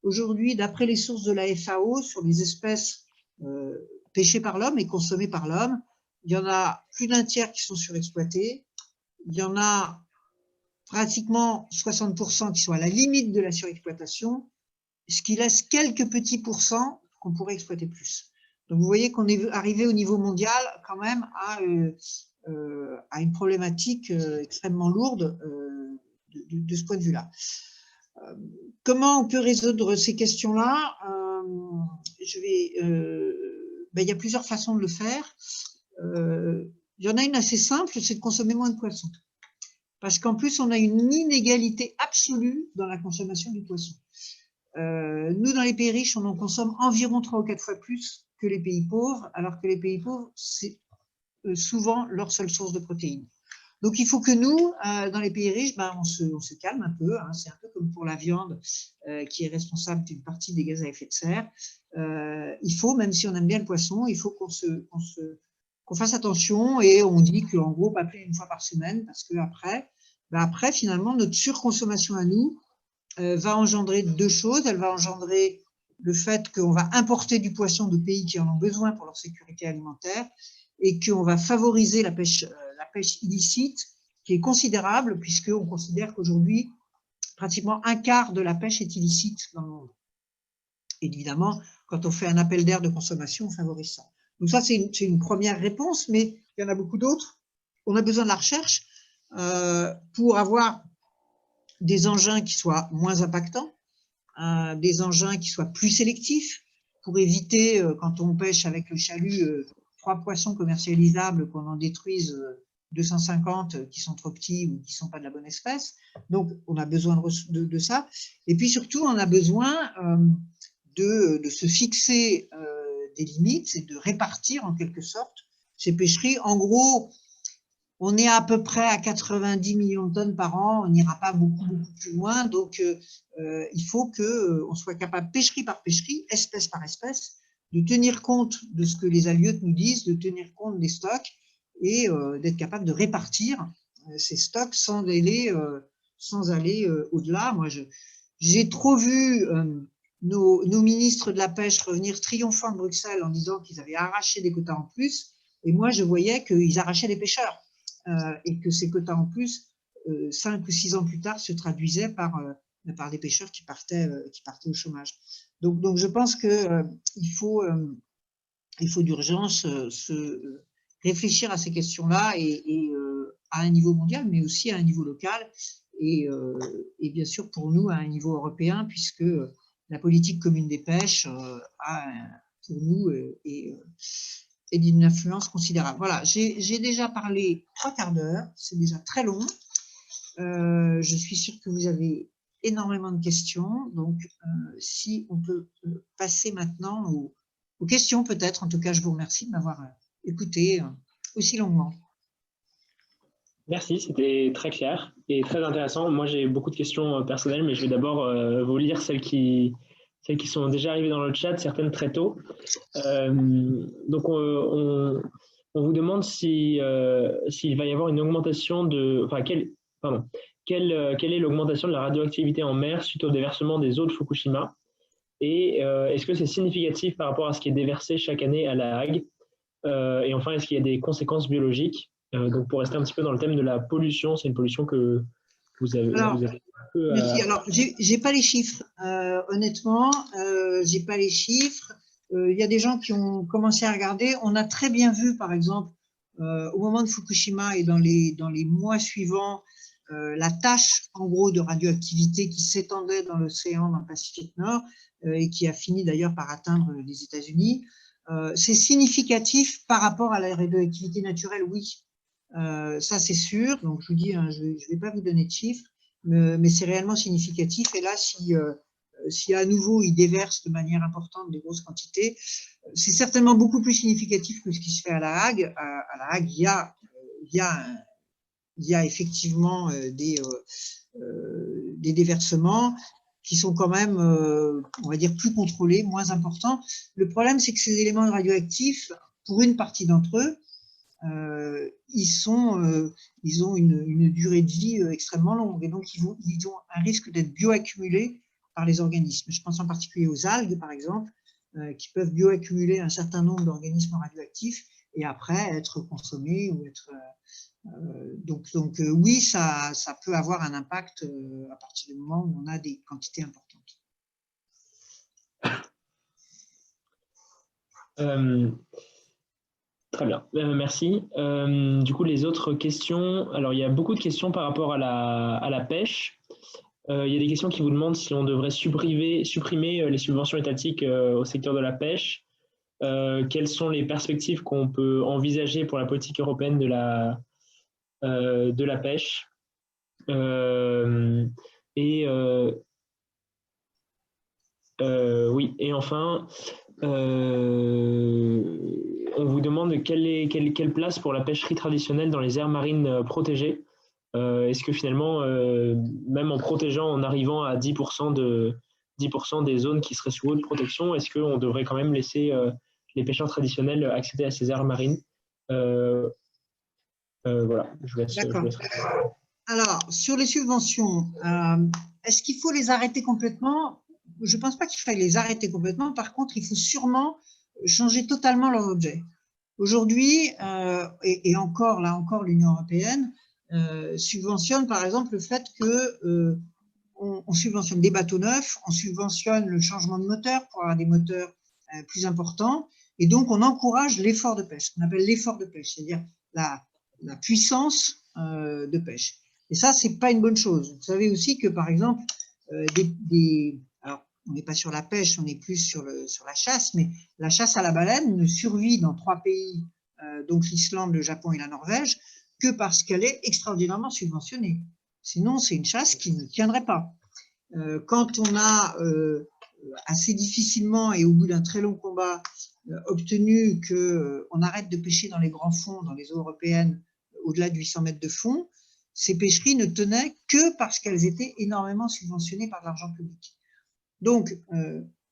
Aujourd'hui, d'après les sources de la FAO, sur les espèces pêchées par l'homme et consommées par l'homme, il y en a plus d'un tiers qui sont surexploitées, il y en a pratiquement 60% qui sont à la limite de la surexploitation, ce qui laisse quelques petits pourcents qu'on pourrait exploiter plus. Donc vous voyez qu'on est arrivé au niveau mondial quand même à une problématique extrêmement lourde de ce point de vue-là. Comment on peut résoudre ces questions-là? Il y a plusieurs façons de le faire. Il y en a une assez simple, c'est de consommer moins de poissons. Parce qu'en plus, on a une inégalité absolue dans la consommation du poisson. Nous, dans les pays riches, on en consomme environ 3 ou 4 fois plus que les pays pauvres, alors que les pays pauvres, c'est souvent leur seule source de protéines. Donc, il faut que nous, dans les pays riches, on se calme un peu. C'est un peu comme pour la viande qui est responsable d'une partie des gaz à effet de serre. Il faut, même si on aime bien le poisson, il faut qu'on fasse attention et on dit qu'en gros, pas plus d'une fois par semaine parce qu'après, finalement, notre surconsommation à nous va engendrer deux choses. Elle va engendrer le fait qu'on va importer du poisson de pays qui en ont besoin pour leur sécurité alimentaire et qu'on va favoriser la pêche illicite qui est considérable puisqu'on considère qu'aujourd'hui, pratiquement un quart de la pêche est illicite dans le monde. Évidemment, quand on fait un appel d'air de consommation, on favorise ça. Donc ça, c'est une première réponse, mais il y en a beaucoup d'autres. On a besoin de la recherche pour avoir des engins qui soient moins impactants, des engins qui soient plus sélectifs pour éviter, quand on pêche avec le chalut, 3 poissons commercialisables, qu'on en détruise 250 qui sont trop petits ou qui ne sont pas de la bonne espèce. Donc, on a besoin de ça. Et puis surtout, on a besoin de se fixer des limites et de répartir en quelque sorte ces pêcheries. En gros, on est à peu près à 90 millions de tonnes par an, on n'ira pas beaucoup plus loin, donc il faut qu'on soit capable, pêcherie par pêcherie, espèce par espèce, de tenir compte de ce que les halieutes nous disent, de tenir compte des stocks et d'être capable de répartir ces stocks sans aller au-delà. Moi, j'ai trop vu nos ministres de la pêche revenir triomphants de Bruxelles en disant qu'ils avaient arraché des quotas en plus, et moi je voyais qu'ils arrachaient des pêcheurs. Et que ces quotas en plus, 5 ou 6 ans plus tard, se traduisaient par des pêcheurs qui partaient au chômage. Donc je pense qu'il faut d'urgence réfléchir à ces questions-là et à un niveau mondial, mais aussi à un niveau local et bien sûr pour nous à un niveau européen, puisque la politique commune des pêches pour nous et d'une influence considérable. Voilà, j'ai déjà parlé 3 quarts d'heure, c'est déjà très long. Je suis sûre que vous avez énormément de questions, donc si on peut passer maintenant aux questions peut-être. En tout cas, je vous remercie de m'avoir écouté aussi longuement. Merci, c'était très clair et très intéressant. Moi, j'ai beaucoup de questions personnelles, mais je vais d'abord vous lire celles qui sont déjà arrivées dans le chat, certaines très tôt. Donc, on vous demande s'il va y avoir une augmentation de... Enfin, quelle est l'augmentation de la radioactivité en mer suite au déversement des eaux de Fukushima? Et est-ce que c'est significatif par rapport à ce qui est déversé chaque année à La Hague? Et enfin, est-ce qu'il y a des conséquences biologiques? Donc, pour rester un petit peu dans le thème de la pollution, c'est une pollution que vous avez Alors, un peu... merci. Alors, j'ai pas les chiffres. Honnêtement, j'ai pas les chiffres. Il y a des gens qui ont commencé à regarder. On a très bien vu, par exemple, au moment de Fukushima et dans les mois suivants, la tache, en gros, de radioactivité qui s'étendait dans l'océan, dans le Pacifique Nord, et qui a fini d'ailleurs par atteindre les États-Unis. C'est significatif par rapport à la radioactivité naturelle, oui. Ça, c'est sûr. Donc, je vous dis, hein, je ne vais pas vous donner de chiffres, mais c'est réellement significatif. Et là, si à nouveau il déverse de manière importante des grosses quantités, c'est certainement beaucoup plus significatif que ce qui se fait à La Hague. À La Hague, il y a effectivement des déversements qui sont quand même, on va dire, plus contrôlés, moins importants. Le problème, c'est que ces éléments radioactifs, pour une partie d'entre eux, ils ont une durée de vie extrêmement longue et donc ils ont un risque d'être bioaccumulés par les organismes. Je pense en particulier aux algues, par exemple, qui peuvent bioaccumuler un certain nombre d'organismes radioactifs et après être consommés ou être… donc oui, ça peut avoir un impact à partir du moment où on a des quantités importantes. Très bien, merci. Du coup, les autres questions, alors il y a beaucoup de questions par rapport à la pêche. Il y a des questions qui vous demandent si on devrait supprimer les subventions étatiques au secteur de la pêche. Quelles sont les perspectives qu'on peut envisager pour la politique européenne de la pêche? Oui, et enfin, on vous demande quelle place pour la pêcherie traditionnelle dans les aires marines protégées. Est-ce que finalement, même en protégeant, en arrivant à 10% des zones qui seraient sous haute protection, est-ce qu'on devrait quand même laisser les pêcheurs traditionnels accéder à ces aires marines? Voilà, je vous laisse. D'accord. Alors, sur les subventions, est-ce qu'il faut les arrêter complètement? Je ne pense pas qu'il faille les arrêter complètement. Par contre, il faut sûrement changer totalement leur objet. Aujourd'hui, et encore, là encore, l'Union européenne subventionne, par exemple, le fait que on subventionne des bateaux neufs, on subventionne le changement de moteur pour avoir des moteurs plus importants, et donc on encourage l'effort de pêche, ce qu'on appelle l'effort de pêche, c'est-à-dire la puissance de pêche. Et ça, c'est pas une bonne chose. Vous savez aussi que, par exemple, alors, on n'est pas sur la pêche, on est plus sur la chasse, mais la chasse à la baleine ne survit dans 3 pays, donc l'Islande, le Japon et la Norvège, que parce qu'elle est extraordinairement subventionnée. Sinon, c'est une chasse qui ne tiendrait pas. Quand on a assez difficilement et au bout d'un très long combat obtenu qu'on arrête de pêcher dans les grands fonds, dans les eaux européennes, au-delà de 800 mètres de fond, ces pêcheries ne tenaient que parce qu'elles étaient énormément subventionnées par de l'argent public. Donc,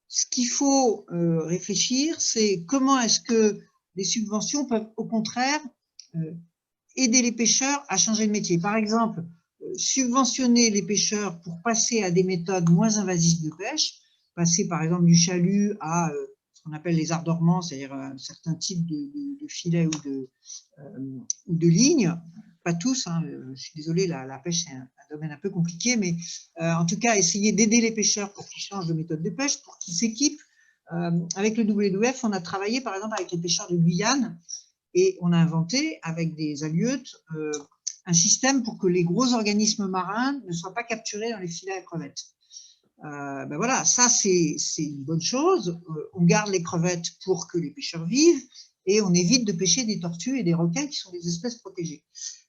ce qu'il faut réfléchir, c'est comment est-ce que les subventions peuvent au contraire aider les pêcheurs à changer de métier. Par exemple, subventionner les pêcheurs pour passer à des méthodes moins invasives de pêche, passer par exemple du chalut à ce qu'on appelle les arts dormants, c'est-à-dire un certain type de filet ou de ligne. Pas tous, hein, je suis désolée, la pêche c'est un domaine un peu compliqué, mais en tout cas essayer d'aider les pêcheurs pour qu'ils changent de méthode de pêche, pour qu'ils s'équipent. Avec le WWF, on a travaillé par exemple avec les pêcheurs de Guyane et on a inventé avec des halieutes un système pour que les gros organismes marins ne soient pas capturés dans les filets à crevettes. Ben voilà, ça c'est une bonne chose. On garde les crevettes pour que les pêcheurs vivent et on évite de pêcher des tortues et des requins qui sont des espèces protégées.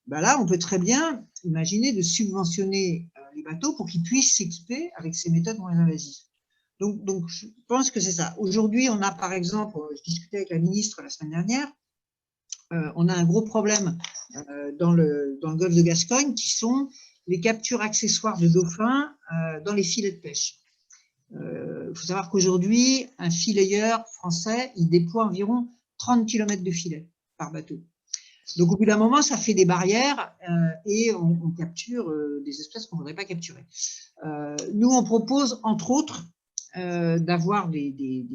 Ben là, on peut très bien imaginer de subventionner les bateaux pour qu'ils puissent s'équiper avec ces méthodes moins invasives. Donc, je pense que c'est ça. Aujourd'hui, on a par exemple, je discutais avec la ministre la semaine dernière, on a un gros problème dans le golfe de Gascogne qui sont les captures accessoires de dauphins dans les filets de pêche. Il faut savoir qu'aujourd'hui, un filayeur français, il déploie environ 30 km de filet par bateau. Donc, au bout d'un moment, ça fait des barrières et on capture des espèces qu'on ne voudrait pas capturer. Nous, on propose, entre autres, d'avoir des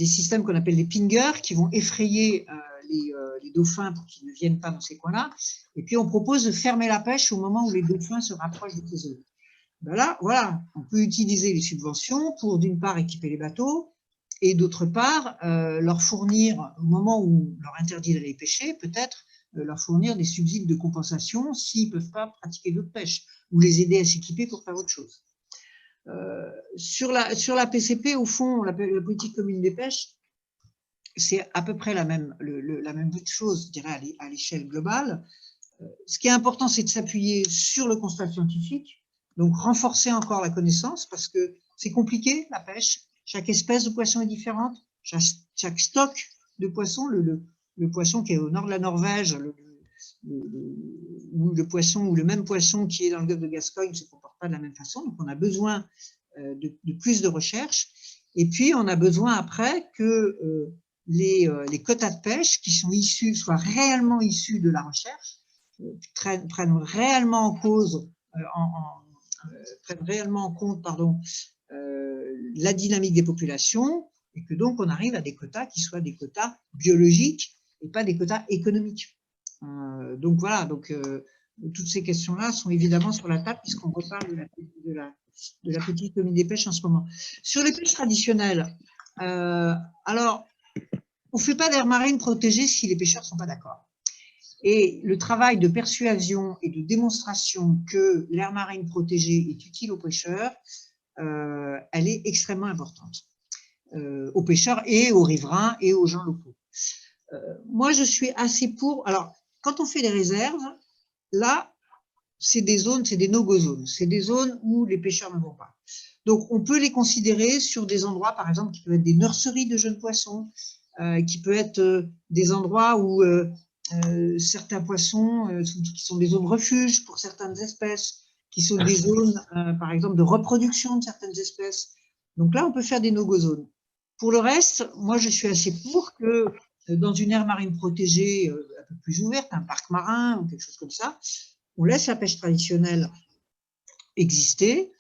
systèmes qu'on appelle des pingers qui vont effrayer les dauphins pour qu'ils ne viennent pas dans ces coins-là. Et puis, on propose de fermer la pêche au moment où les dauphins se rapprochent de ces zones. Ben là, voilà, on peut utiliser les subventions pour, d'une part, équiper les bateaux et, d'autre part, leur fournir, au moment où on leur interdit d'aller pêcher, peut-être leur fournir des subsides de compensation s'ils ne peuvent pas pratiquer d'autres pêches ou les aider à s'équiper pour faire autre chose. Sur la PCP, au fond, la politique commune des pêches, c'est à peu près la même chose, je dirais, à l'échelle globale. Ce qui est important, c'est de s'appuyer sur le constat scientifique, donc renforcer encore la connaissance, parce que c'est compliqué, la pêche. Chaque espèce de poisson est différente, chaque stock de poissons, le poisson qui est au nord de la Norvège, ou le même poisson qui est dans le golfe de Gascogne ne se comporte pas de la même façon. Donc, on a besoin de plus de recherche. Et puis, on a besoin après que les quotas de pêche qui sont soient réellement issus de la recherche, prennent réellement en cause, prennent réellement en compte, la dynamique des populations, et que donc on arrive à des quotas qui soient des quotas biologiques et pas des quotas économiques. Donc voilà, toutes ces questions-là sont évidemment sur la table puisqu'on reparle de la petite commune des pêches en ce moment. Sur les pêches traditionnelles, alors, on ne fait pas d'aire marine protégée si les pêcheurs ne sont pas d'accord. Et le travail de persuasion et de démonstration que l'aire marine protégée est utile aux pêcheurs, elle est extrêmement importante. Aux pêcheurs et aux riverains et aux gens locaux. Moi, je suis assez pour… Alors, quand on fait les réserves, là, c'est des zones, c'est des no-go zones. C'est des zones où les pêcheurs ne vont pas. Donc, on peut les considérer sur des endroits, par exemple, qui peuvent être des nurseries de jeunes poissons, qui peuvent être des endroits où certains poissons qui sont des zones refuge pour certaines espèces, qui sont des zones, par exemple, de reproduction de certaines espèces. Donc là, on peut faire des no-go zones. Pour le reste, moi, je suis assez pour que dans une aire marine protégée un peu plus ouverte, un parc marin ou quelque chose comme ça, on laisse la pêche traditionnelle exister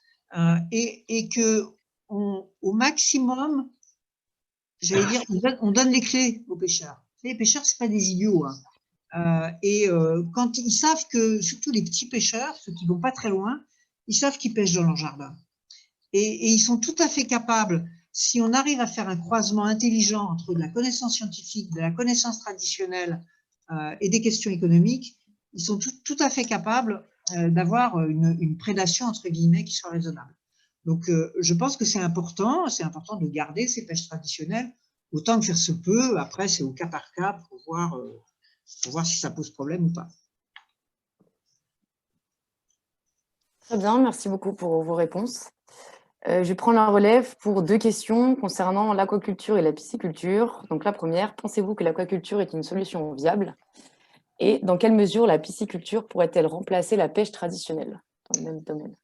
et que au maximum, j'allais dire, on donne les clés aux pêcheurs. Les pêcheurs, ce pas des idiots. Quand ils savent que, surtout les petits pêcheurs, ceux qui ne vont pas très loin, ils savent qu'ils pêchent dans leur jardin. Et ils sont tout à fait capables, si on arrive à faire un croisement intelligent entre de la connaissance scientifique, de la connaissance traditionnelle et des questions économiques, ils sont tout à fait capables d'avoir une prédation, entre guillemets, qui soit raisonnable. Donc, je pense que c'est important de garder ces pêches traditionnelles, autant que faire se peut. Après, c'est au cas par cas pour voir si ça pose problème ou pas. Très bien, merci beaucoup pour vos réponses. Je prends la relève pour 2 questions concernant l'aquaculture et la pisciculture. Donc la première, pensez-vous que l'aquaculture est une solution viable? Et dans quelle mesure la pisciculture pourrait-elle remplacer la pêche traditionnelle dans le même domaine?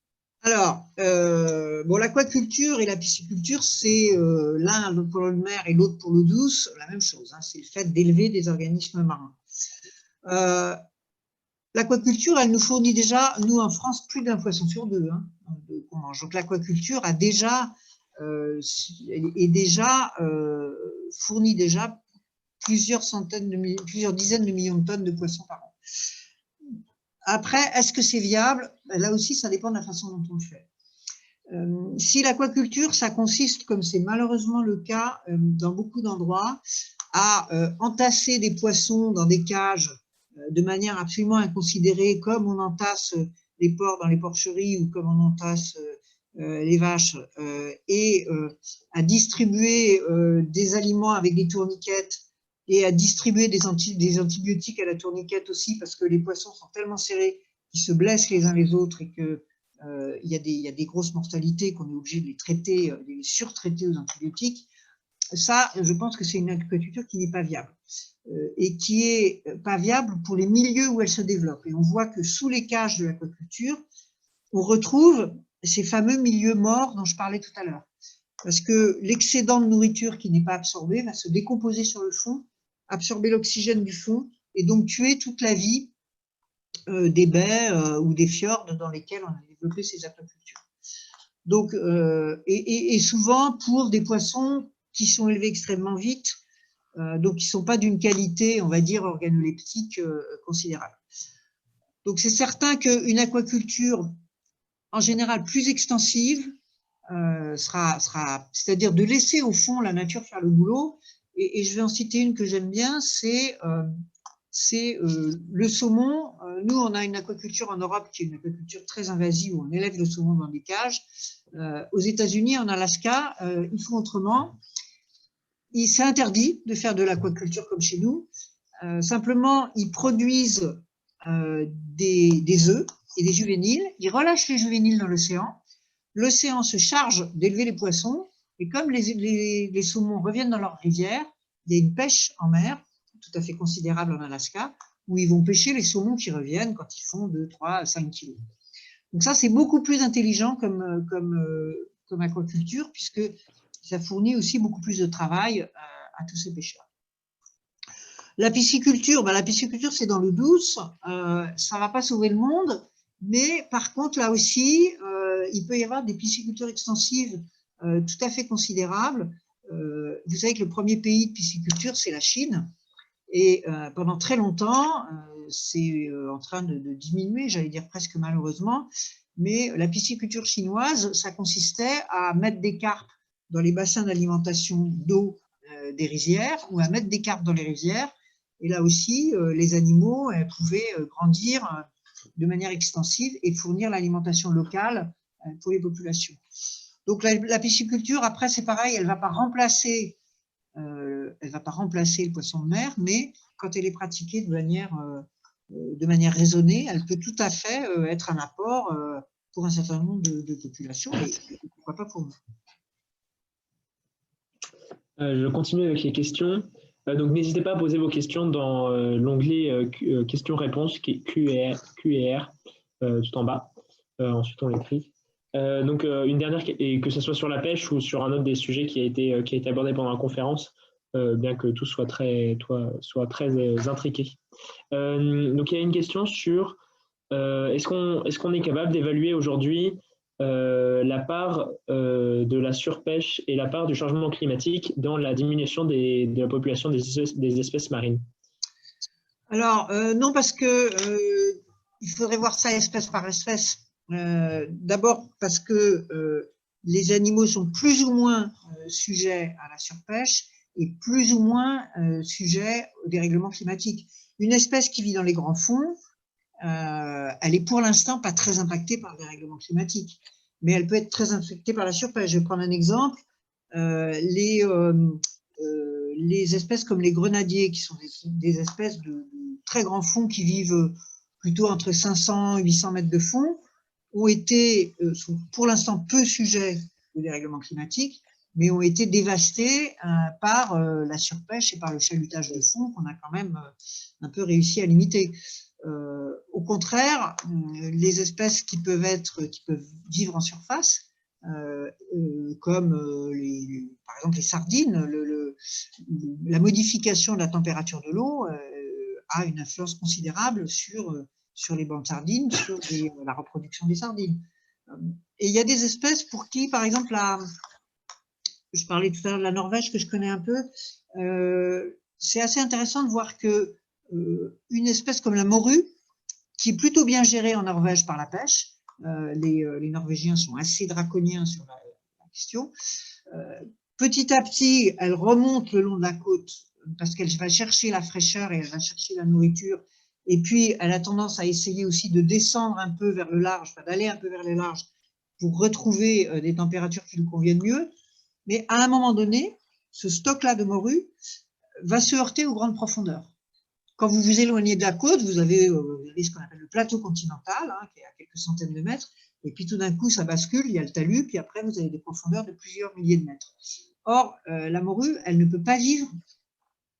Alors, l'aquaculture et la pisciculture, c'est l'un pour l'eau de mer et l'autre pour l'eau douce, la même chose. Hein, c'est le fait d'élever des organismes marins. L'aquaculture, elle nous fournit déjà, nous en France, plus d'un poisson sur 2 qu'on mange. Donc l'aquaculture a fournit déjà plusieurs dizaines de millions de tonnes de poissons par an. Après, est-ce que c'est viable? Là aussi, ça dépend de la façon dont on le fait. Si l'aquaculture, ça consiste, comme c'est malheureusement le cas dans beaucoup d'endroits, à entasser des poissons dans des cages de manière absolument inconsidérée, comme on entasse les porcs dans les porcheries ou comme on entasse les vaches, et à distribuer des aliments avec des tourniquettes et à distribuer des antibiotiques à la tourniquette aussi, parce que les poissons sont tellement serrés qu'ils se blessent les uns les autres et que il y a des grosses mortalités qu'on est obligé de les traiter, de les surtraiter aux antibiotiques. Ça, je pense que c'est une aquaculture qui n'est pas viable et qui est pas viable pour les milieux où elle se développe. Et on voit que sous les cages de l'aquaculture, on retrouve ces fameux milieux morts dont je parlais tout à l'heure. Parce que l'excédent de nourriture qui n'est pas absorbé va se décomposer sur le fond, absorber l'oxygène du fond et donc tuer toute la vie des baies ou des fjords dans lesquels on a développé ces aquacultures. Donc, et souvent pour des poissons qui sont élevés extrêmement vite, donc qui ne sont pas d'une qualité, on va dire, organoleptique considérable. Donc c'est certain qu'une aquaculture en général plus extensive c'est-à-dire de laisser au fond la nature faire le boulot, et je vais en citer une que j'aime bien, c'est le saumon. Nous, on a une aquaculture en Europe qui est une aquaculture très invasive, où on élève le saumon dans des cages. Aux États-Unis, en Alaska, ils font autrement. C'est interdit de faire de l'aquaculture comme chez nous. Simplement, ils produisent des œufs et des juvéniles. Ils relâchent les juvéniles dans l'océan. L'océan se charge d'élever les poissons. Et comme les saumons reviennent dans leur rivière, il y a une pêche en mer, tout à fait considérable en Alaska, où ils vont pêcher les saumons qui reviennent quand ils font 2, 3, 5 kilos. Donc ça, c'est beaucoup plus intelligent comme aquaculture, puisque ça fournit aussi beaucoup plus de travail à tous ces pêcheurs. La pisciculture, la pisciculture, c'est dans l'eau douce, ça ne va pas sauver le monde, mais par contre, là aussi, il peut y avoir des piscicultures extensives tout à fait considérables. Vous savez que le premier pays de pisciculture, c'est la Chine, et pendant très longtemps, c'est en train de diminuer, j'allais dire presque malheureusement, mais la pisciculture chinoise, ça consistait à mettre des carpes dans les bassins d'alimentation d'eau des rizières, ou à mettre des carpes dans les rizières, et là aussi, les animaux pouvaient grandir de manière extensive et fournir l'alimentation locale pour les populations. Donc la pisciculture, après, c'est pareil, elle ne va pas remplacer le poisson de mer, mais quand elle est pratiquée de manière raisonnée, elle peut tout à fait être un apport pour un certain nombre de populations, et pourquoi pas pour nous. Je continue avec les questions. Donc n'hésitez pas à poser vos questions dans l'onglet questions-réponses qui est Q&R tout en bas. Ensuite on l'écrit. Donc une dernière, et que ce soit sur la pêche ou sur un autre des sujets qui a été abordé pendant la conférence, bien que tout soit très intriqué. Donc il y a une question sur est-ce qu'on est capable d'évaluer aujourd'hui la part de la surpêche et la part du changement climatique dans la diminution de la population des espèces marines? Alors, non, parce que il faudrait voir ça espèce par espèce. D'abord parce que les animaux sont plus ou moins sujets à la surpêche et plus ou moins sujets au dérèglement climatique. Une espèce qui vit dans les grands fonds, elle est pour l'instant pas très impactée par le dérèglement climatique, mais elle peut être très impactée par la surpêche. Je vais prendre un exemple. Les espèces comme les grenadiers, qui sont des espèces de très grands fonds qui vivent plutôt entre 500 et 800 mètres de fond, sont pour l'instant peu sujets au dérèglement climatique, mais ont été dévastés par la surpêche et par le chalutage de fond qu'on a quand même un peu réussi à limiter. Au contraire, les espèces qui peuvent vivre en surface, comme par exemple les sardines, la modification de la température de l'eau a une influence considérable sur les bancs de sardines, sur la reproduction des sardines. Et il y a des espèces pour qui, par exemple, je parlais tout à l'heure de la Norvège, que je connais un peu, c'est assez intéressant de voir que une espèce comme la morue, qui est plutôt bien gérée en Norvège par la pêche, les Norvégiens sont assez draconiens sur la question, petit à petit, elle remonte le long de la côte parce qu'elle va chercher la fraîcheur et elle va chercher la nourriture, et puis elle a tendance à essayer aussi de descendre un peu vers le large, d'aller un peu vers le large pour retrouver des températures qui lui conviennent mieux. Mais à un moment donné, ce stock-là de morue va se heurter aux grandes profondeurs. Quand vous vous éloignez de la côte, vous avez ce qu'on appelle le plateau continental, qui est à quelques centaines de mètres, Et puis tout d'un coup, ça bascule, il y a le talus, puis après, vous avez des profondeurs de plusieurs milliers de mètres. Or, la morue, elle ne peut pas vivre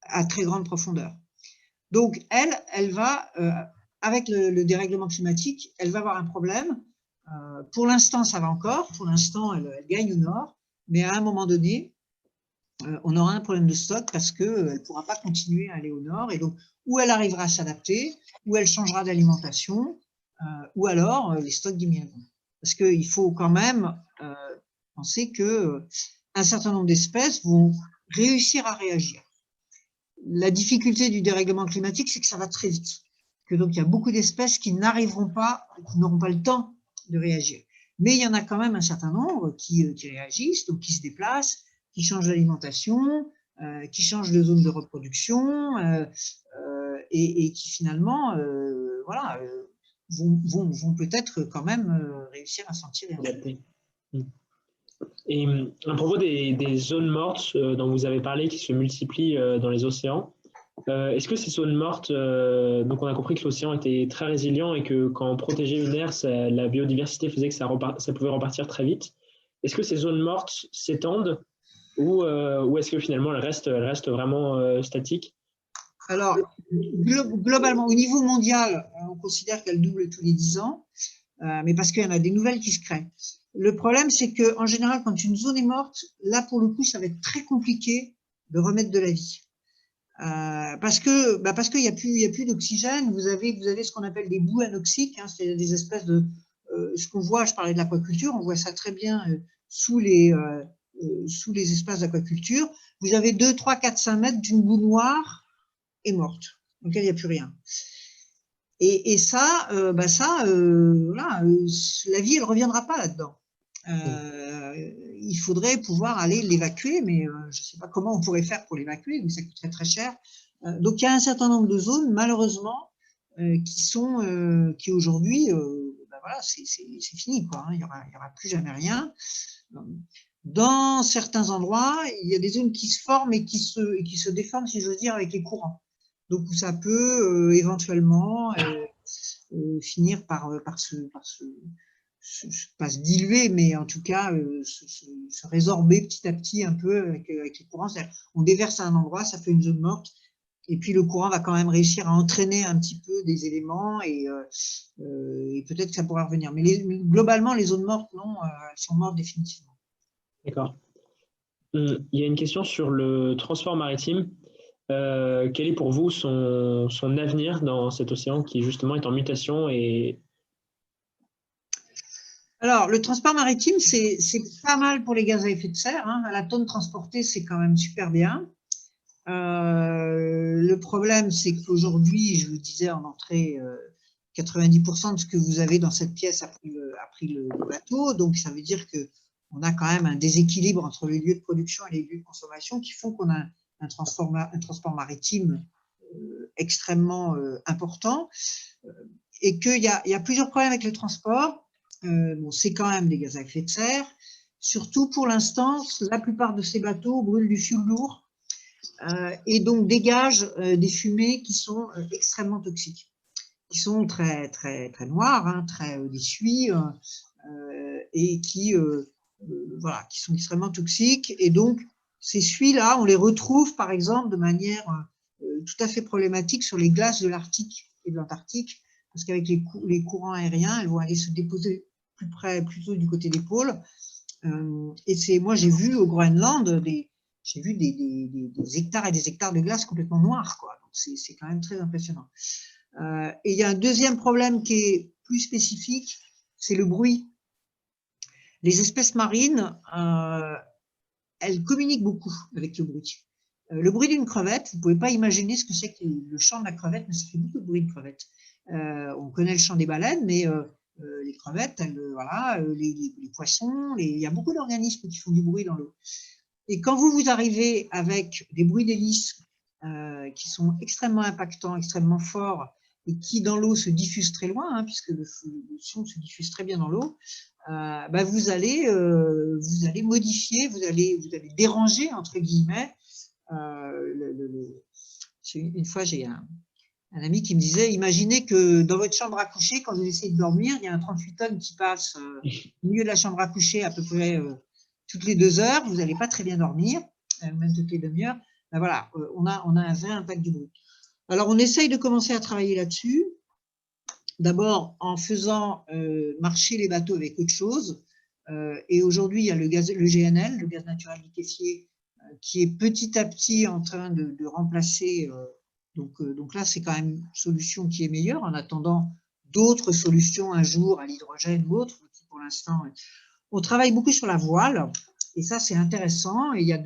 à très grande profondeur. Donc, elle va, avec le dérèglement climatique, elle va avoir un problème. Pour l'instant, ça va encore. Pour l'instant, elle gagne au nord. Mais à un moment donné, on aura un problème de stock parce qu'elle ne pourra pas continuer à aller au nord. Et donc, ou elle arrivera à s'adapter, ou elle changera d'alimentation, ou alors les stocks diminueront. Parce qu'il faut quand même penser qu'un certain nombre d'espèces vont réussir à réagir. La difficulté du dérèglement climatique, c'est que ça va très vite. Que donc, il y a beaucoup d'espèces qui n'arriveront pas, qui n'auront pas le temps de réagir. Mais il y en a quand même un certain nombre qui réagissent, donc qui se déplacent, qui changent d'alimentation, qui changent de zone de reproduction et qui finalement voilà, vont peut-être quand même réussir à s'en tirer. Et à propos des zones mortes dont vous avez parlé, qui se multiplient dans les océans, est-ce que ces zones mortes, donc on a compris que l'océan était très résilient et que quand on protégeait une aire, la biodiversité faisait que ça pouvait repartir très vite. Est-ce que ces zones mortes s'étendent ou est-ce que finalement elles restent vraiment statiques? Alors, globalement, au niveau mondial, on considère qu'elles doublent tous les 10 ans, mais parce qu'il y en a des nouvelles qui se créent. Le problème, c'est qu'en général, quand une zone est morte, là, pour le coup, ça va être très compliqué de remettre de la vie. Parce qu'il n'y a plus d'oxygène, vous avez ce qu'on appelle des boues anoxiques, hein, c'est-à-dire des espèces de… ce qu'on voit, je parlais de l'aquaculture, on voit ça très bien sous les espaces d'aquaculture. Vous avez 2, 3, 4, 5 mètres d'une boue noire et morte, dans laquelle il n'y a plus rien. Et ça, voilà, la vie, elle ne reviendra pas là-dedans. Il faudrait pouvoir aller l'évacuer, mais je ne sais pas comment on pourrait faire pour l'évacuer, donc ça coûterait très cher. Donc il y a un certain nombre de zones, malheureusement, qui aujourd'hui, voilà, c'est fini, quoi, hein, il n'y aura plus jamais rien. Dans certains endroits, il y a des zones qui se forment et qui se déforment, si j'ose dire, avec les courants. Donc ça peut éventuellement finir par pas se diluer, mais en tout cas se résorber petit à petit un peu avec les courants. On déverse à un endroit, ça fait une zone morte, et puis le courant va quand même réussir à entraîner un petit peu des éléments et peut-être que ça pourra revenir. Mais globalement, les zones mortes, non, elles sont mortes définitivement. D'accord. Il y a une question sur le transport maritime. Quel est pour vous son avenir dans cet océan qui justement est en mutation et… Alors, le transport maritime, c'est pas mal pour les gaz à effet de serre, hein. À la tonne transportée, c'est quand même super bien. Le problème, c'est qu'aujourd'hui, je vous disais en entrée, 90% de ce que vous avez dans cette pièce a pris le bateau. Donc, ça veut dire qu'on a quand même un déséquilibre entre les lieux de production et les lieux de consommation qui font qu'on a un transport maritime extrêmement important et qu'il y a plusieurs problèmes avec le transport. Bon, c'est quand même des gaz à effet de serre. Surtout pour l'instant, la plupart de ces bateaux brûlent du fioul lourd et donc dégagent des fumées qui sont extrêmement toxiques, qui sont très, très, très noires, hein, très des suies et voilà, qui sont extrêmement toxiques. Et donc, ces suies-là, on les retrouve par exemple de manière tout à fait problématique sur les glaces de l'Arctique et de l'Antarctique, parce qu'avec les courants aériens, elles vont aller se déposer plus près, plutôt du côté des pôles. Et moi, j'ai vu au Groenland j'ai vu des hectares et des hectares de glace complètement noirs, quoi. Donc, c'est quand même très impressionnant. Et il y a un deuxième problème qui est plus spécifique, c'est le bruit. Les espèces marines, elles communiquent beaucoup avec le bruit. Le bruit d'une crevette, vous ne pouvez pas imaginer ce que c'est que le chant de la crevette, mais ça fait beaucoup de bruit, une crevette. On connaît le chant des baleines, mais les crevettes, voilà, les poissons, il y a beaucoup d'organismes qui font du bruit dans l'eau. Et quand vous arrivez avec des bruits d'hélice qui sont extrêmement impactants, extrêmement forts, et qui dans l'eau se diffusent très loin, hein, puisque le son se diffuse très bien dans l'eau, vous allez modifier, vous allez déranger, entre guillemets. Une fois, j'ai un ami qui me disait, imaginez que dans votre chambre à coucher, quand vous essayez de dormir, il y a un 38 tonnes qui passe au milieu de la chambre à coucher à peu près toutes les 2 heures, vous n'allez pas très bien dormir, même toutes les demi-heures. Ben voilà, on a un vrai impact du bruit. Alors, on essaye de commencer à travailler là-dessus. D'abord, en faisant marcher les bateaux avec autre chose. Et aujourd'hui, il y a le GNL, le gaz naturel liquéfié, qui est petit à petit en train de remplacer. Donc là, c'est quand même une solution qui est meilleure, en attendant d'autres solutions un jour à l'hydrogène ou autre. Pour l'instant, on travaille beaucoup sur la voile. Et ça, c'est intéressant. Et il y a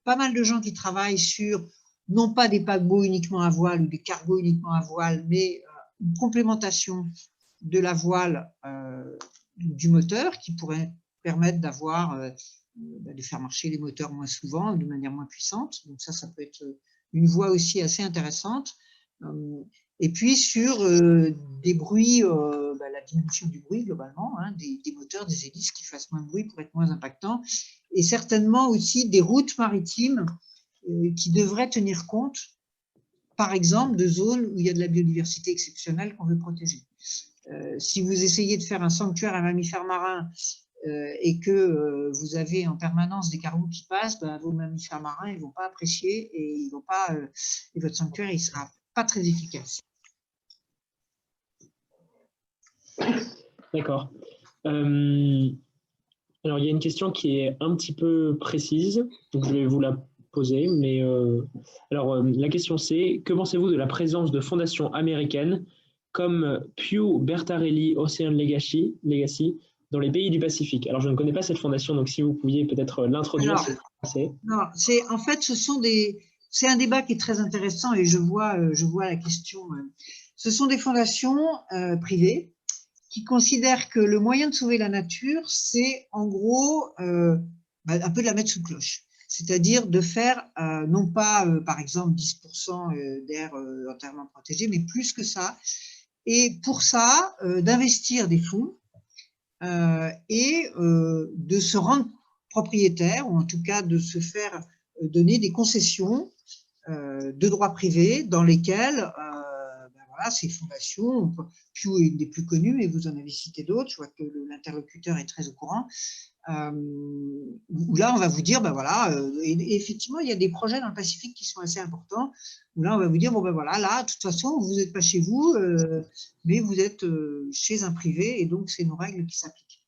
pas mal de gens qui travaillent sur, non pas des paquebots uniquement à voile ou des cargos uniquement à voile, mais une complémentation de la voile du moteur qui pourrait permettre d'avoir, de faire marcher les moteurs moins souvent, de manière moins puissante. Donc ça peut être une voie aussi assez intéressante. Et puis sur des bruits, la diminution du bruit globalement, hein, des moteurs, des hélices qui fassent moins de bruit pour être moins impactants. Et certainement aussi des routes maritimes qui devraient tenir compte, par exemple, de zones où il y a de la biodiversité exceptionnelle qu'on veut protéger. Si vous essayez de faire un sanctuaire à mammifères marins et que vous avez en permanence des cargos qui passent, vos mammifères marins ils vont pas apprécier et ils vont pas, et votre sanctuaire il sera pas très efficace. D'accord. Alors, il y a une question qui est un petit peu précise, donc je vais vous la poser. Mais la question c'est, que pensez-vous de la présence de fondations américaines comme Pew Bertarelli Ocean Legacy dans les pays du Pacifique? Alors, je ne connais pas cette fondation, donc si vous pouviez peut-être l'introduire. En fait, c'est un débat qui est très intéressant et je vois la question. Ce sont des fondations privées qui considèrent que le moyen de sauver la nature, c'est en gros un peu de la mettre sous cloche. C'est-à-dire de faire non pas par exemple 10% d'air entièrement protégé, mais plus que ça. Et pour ça, d'investir des fonds et de se rendre propriétaire, ou en tout cas de se faire donner des concessions de droit privé dans lesquelles ces fondations, Pew est une des plus connues, mais vous en avez cité d'autres, je vois que l'interlocuteur est très au courant, où là on va vous dire, et effectivement il y a des projets dans le Pacifique qui sont assez importants, où là on va vous dire, là, de toute façon, vous n'êtes pas chez vous, mais vous êtes chez un privé, et donc c'est nos règles qui s'appliquent.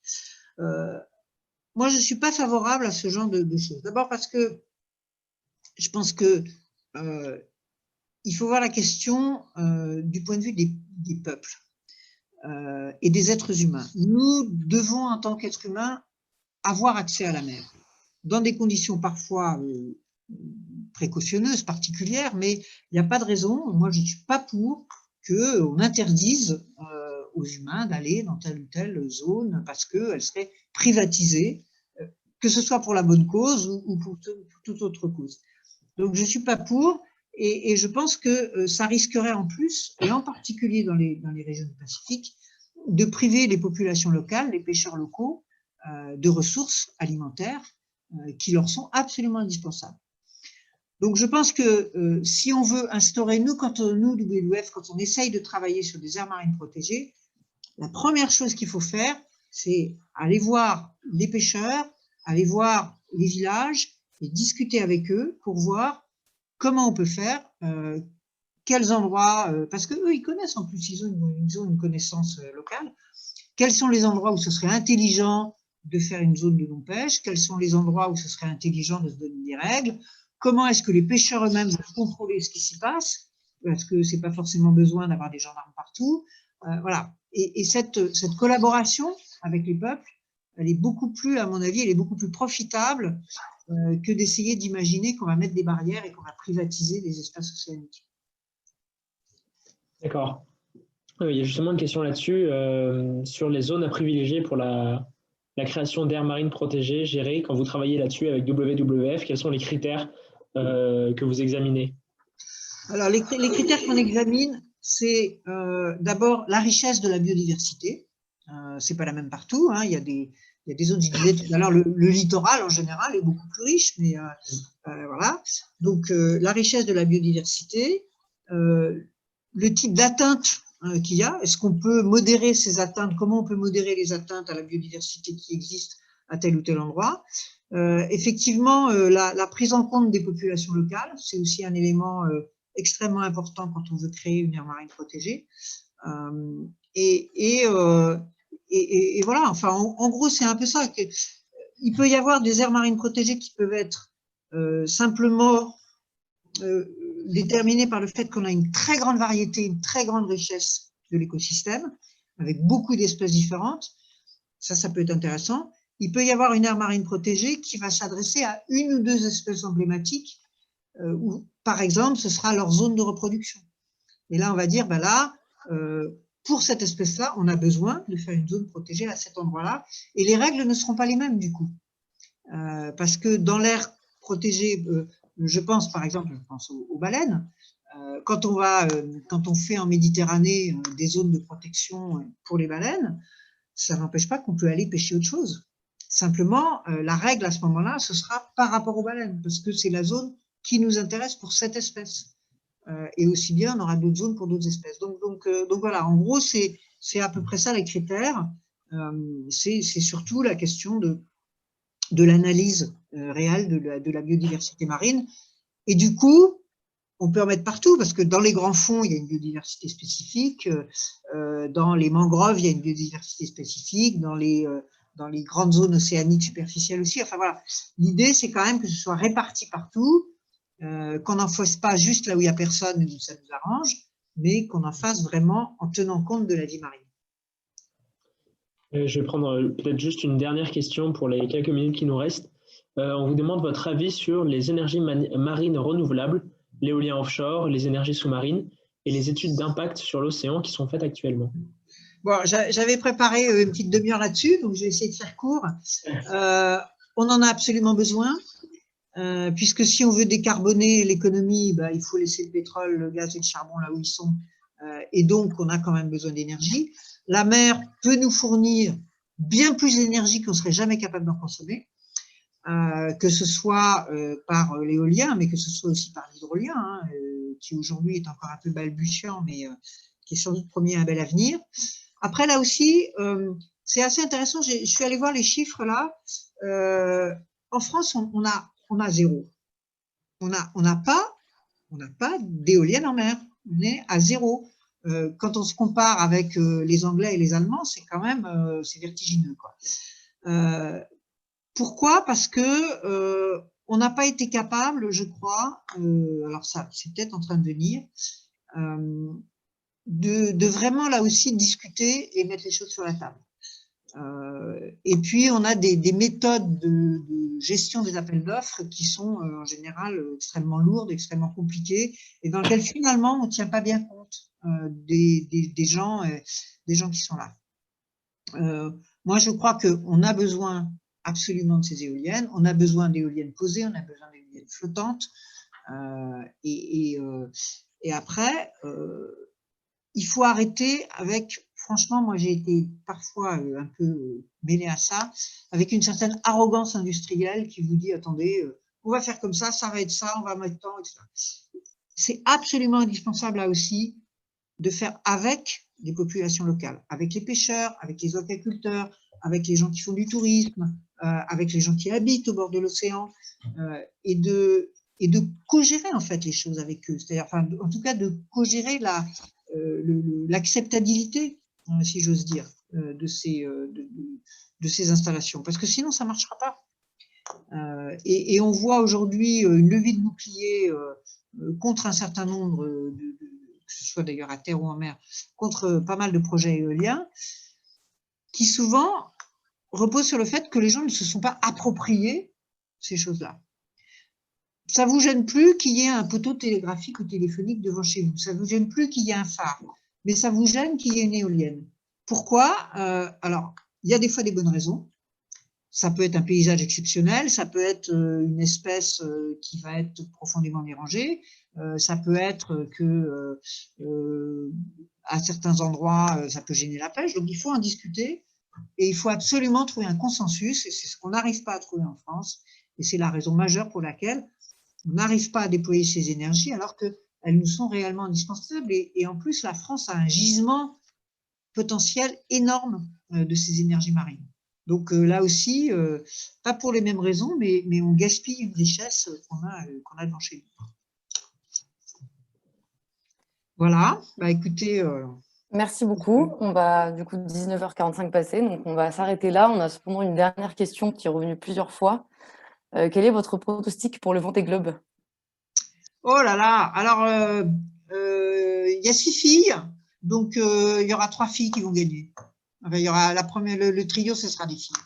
Moi, je ne suis pas favorable à ce genre de choses. D'abord parce que je pense que il faut voir la question du point de vue des peuples et des êtres humains. Nous devons, en tant qu'êtres humains, avoir accès à la mer, dans des conditions parfois précautionneuses, particulières, mais il n'y a pas de raison, moi je ne suis pas pour qu'on interdise aux humains d'aller dans telle ou telle zone parce qu'elle serait privatisée, que ce soit pour la bonne cause ou pour toute autre cause. Donc je ne suis pas pour, et je pense que ça risquerait en plus, et en particulier dans les régions du Pacifique, de priver les populations locales, les pêcheurs locaux, de ressources alimentaires qui leur sont absolument indispensables. Donc je pense que si on veut instaurer, nous, WWF, quand on essaye de travailler sur des aires marines protégées, la première chose qu'il faut faire, c'est aller voir les pêcheurs, aller voir les villages et discuter avec eux pour voir comment on peut faire, quels endroits, parce qu'eux, ils connaissent en plus, ils ont une connaissance locale, quels sont les endroits où ce serait intelligent de faire une zone de non-pêche, quels sont les endroits où ce serait intelligent de se donner des règles, comment est-ce que les pêcheurs eux-mêmes vont contrôler ce qui s'y passe, parce que ce n'est pas forcément besoin d'avoir des gendarmes partout. Voilà. Et cette collaboration avec les peuples, elle est beaucoup plus, à mon avis, elle est beaucoup plus profitable que d'essayer d'imaginer qu'on va mettre des barrières et qu'on va privatiser des espaces océaniques. D'accord. Il y a justement une question là-dessus, sur les zones à privilégier pour la création d'aires marines protégées, gérées. Quand vous travaillez là-dessus avec WWF, quels sont les critères que vous examinez? Alors, les critères qu'on examine, c'est d'abord la richesse de la biodiversité. Ce n'est pas la même partout, hein. Il y a des zones, je disais tout à l'heure, le littoral en général est beaucoup plus riche, mais voilà. Donc, la richesse de la biodiversité, le type d'atteinte qu'il y a. Est-ce qu'on peut modérer ces atteintes? Comment on peut modérer les atteintes à la biodiversité qui existent à tel ou tel endroit? Effectivement, la prise en compte des populations locales, c'est aussi un élément extrêmement important quand on veut créer une aire marine protégée. Et voilà, enfin, en gros, c'est un peu ça. Il peut y avoir des aires marines protégées qui peuvent être simplement déterminées par le fait qu'on a une très grande variété, une très grande richesse de l'écosystème, avec beaucoup d'espèces différentes. Ça peut être intéressant. Il peut y avoir une aire marine protégée qui va s'adresser à une ou deux espèces emblématiques, où, par exemple, ce sera leur zone de reproduction. Et là, on va dire, ben là, pour cette espèce-là, on a besoin de faire une zone protégée à cet endroit-là. Et les règles ne seront pas les mêmes, du coup. Parce que dans l'aire protégée, je pense, par exemple, aux baleines. Quand on fait en Méditerranée des zones de protection pour les baleines, ça n'empêche pas qu'on peut aller pêcher autre chose. Simplement, la règle à ce moment-là, ce sera par rapport aux baleines, parce que c'est la zone qui nous intéresse pour cette espèce. Et aussi bien, on aura d'autres zones pour d'autres espèces. Donc voilà, en gros, c'est à peu près ça les critères. C'est surtout la question de l'analyse réelle de la biodiversité marine. Et du coup, on peut en mettre partout, parce que dans les grands fonds, il y a une biodiversité spécifique, dans les mangroves, il y a une biodiversité spécifique, dans les grandes zones océaniques superficielles aussi. Enfin voilà, l'idée, c'est quand même que ce soit réparti partout, qu'on n'en fasse pas juste là où il n'y a personne, où ça nous arrange, mais qu'on en fasse vraiment en tenant compte de la vie marine. Je vais prendre peut-être juste une dernière question pour les quelques minutes qui nous restent. On vous demande votre avis sur les énergies marines renouvelables, l'éolien offshore, les énergies sous-marines et les études d'impact sur l'océan qui sont faites actuellement. Bon, j'avais préparé une petite demi-heure là-dessus, donc je vais essayer de faire court. On en a absolument besoin, puisque si on veut décarboner l'économie, bah, il faut laisser le pétrole, le gaz et le charbon là où ils sont, et donc on a quand même besoin d'énergie. La mer peut nous fournir bien plus d'énergie qu'on ne serait jamais capable d'en consommer, que ce soit par l'éolien, mais que ce soit aussi par l'hydrolien, hein, qui aujourd'hui est encore un peu balbutiant, mais qui est sans doute promis un bel avenir. Après, là aussi, c'est assez intéressant, je suis allée voir les chiffres là. En France, on a zéro. On n'a pas d'éoliennes en mer. On est à zéro. Quand on se compare avec les Anglais et les Allemands, c'est quand même c'est vertigineux, quoi. Pourquoi? Parce que on n'a pas été capable, je crois, alors ça, c'est peut-être en train de venir, de vraiment là aussi discuter et mettre les choses sur la table. Et puis, on a des méthodes de gestion des appels d'offres qui sont en général extrêmement lourdes, extrêmement compliquées, et dans lesquelles finalement on ne tient pas bien compte des gens qui sont là. Moi, je crois qu'on a besoin absolument de ces éoliennes, on a besoin d'éoliennes posées, on a besoin d'éoliennes flottantes, et après, il faut arrêter avec, franchement, moi j'ai été parfois un peu mêlée à ça, avec une certaine arrogance industrielle qui vous dit, attendez, on va faire comme ça va être ça, on va mettre tant, etc. C'est absolument indispensable là aussi de faire avec les populations locales, avec les pêcheurs, avec les aquaculteurs, avec les gens qui font du tourisme, avec les gens qui habitent au bord de l'océan, et de co-gérer en fait les choses avec eux, c'est-à-dire, enfin, en tout cas de co-gérer l'acceptabilité, si j'ose dire, de ces installations, parce que sinon ça ne marchera pas. Et on voit aujourd'hui une levée de boucliers contre un certain nombre, que ce soit d'ailleurs à terre ou en mer, contre pas mal de projets éoliens, qui souvent reposent sur le fait que les gens ne se sont pas appropriés ces choses-là. Ça ne vous gêne plus qu'il y ait un poteau télégraphique ou téléphonique devant chez vous. Ça ne vous gêne plus qu'il y ait un phare. Mais ça vous gêne qu'il y ait une éolienne. Pourquoi? Alors, il y a des fois des bonnes raisons. Ça peut être un paysage exceptionnel, ça peut être une espèce qui va être profondément dérangée, ça peut être que à certains endroits, ça peut gêner la pêche. Donc, il faut en discuter et il faut absolument trouver un consensus. Et c'est ce qu'on n'arrive pas à trouver en France. Et c'est la raison majeure pour laquelle on n'arrive pas à déployer ces énergies, alors que elles nous sont réellement indispensables. Et en plus, la France a un gisement potentiel énorme de ces énergies marines. Donc là aussi, pas pour les mêmes raisons, mais on gaspille une richesse qu'on a devant chez nous. Voilà, bah écoutez… Merci beaucoup. On va du coup 19h45 passer, donc on va s'arrêter là. On a cependant une dernière question qui est revenue plusieurs fois. Quel est votre pronostic pour le Vendée Globe? Oh là là, alors il y a 6 filles, donc il y aura 3 filles qui vont gagner. Enfin, il y aura la première, le trio, ce sera des filles.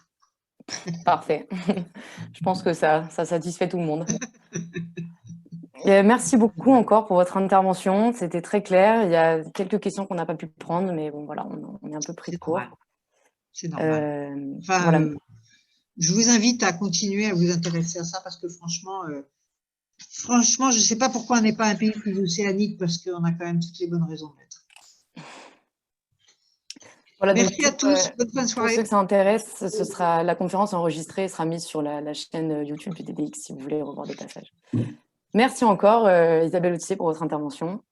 Parfait. Je pense que ça satisfait tout le monde. Et merci beaucoup encore pour votre intervention. C'était très clair. Il y a quelques questions qu'on n'a pas pu prendre, mais bon, voilà, on est un peu pris de court. C'est normal. Enfin, voilà. Je vous invite à continuer à vous intéresser à ça parce que franchement, je ne sais pas pourquoi on n'est pas un pays plus océanique parce qu'on a quand même toutes les bonnes raisons d'être. Voilà, merci à tous. Bonne fin de soirée. Pour ceux que ça intéresse, la conférence enregistrée sera mise sur la chaîne YouTube du DDX si vous voulez revoir des passages. Merci encore, Isabelle Autissier, pour votre intervention.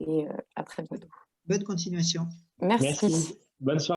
Et à très bientôt. Bonne continuation. Merci. Bonne soirée.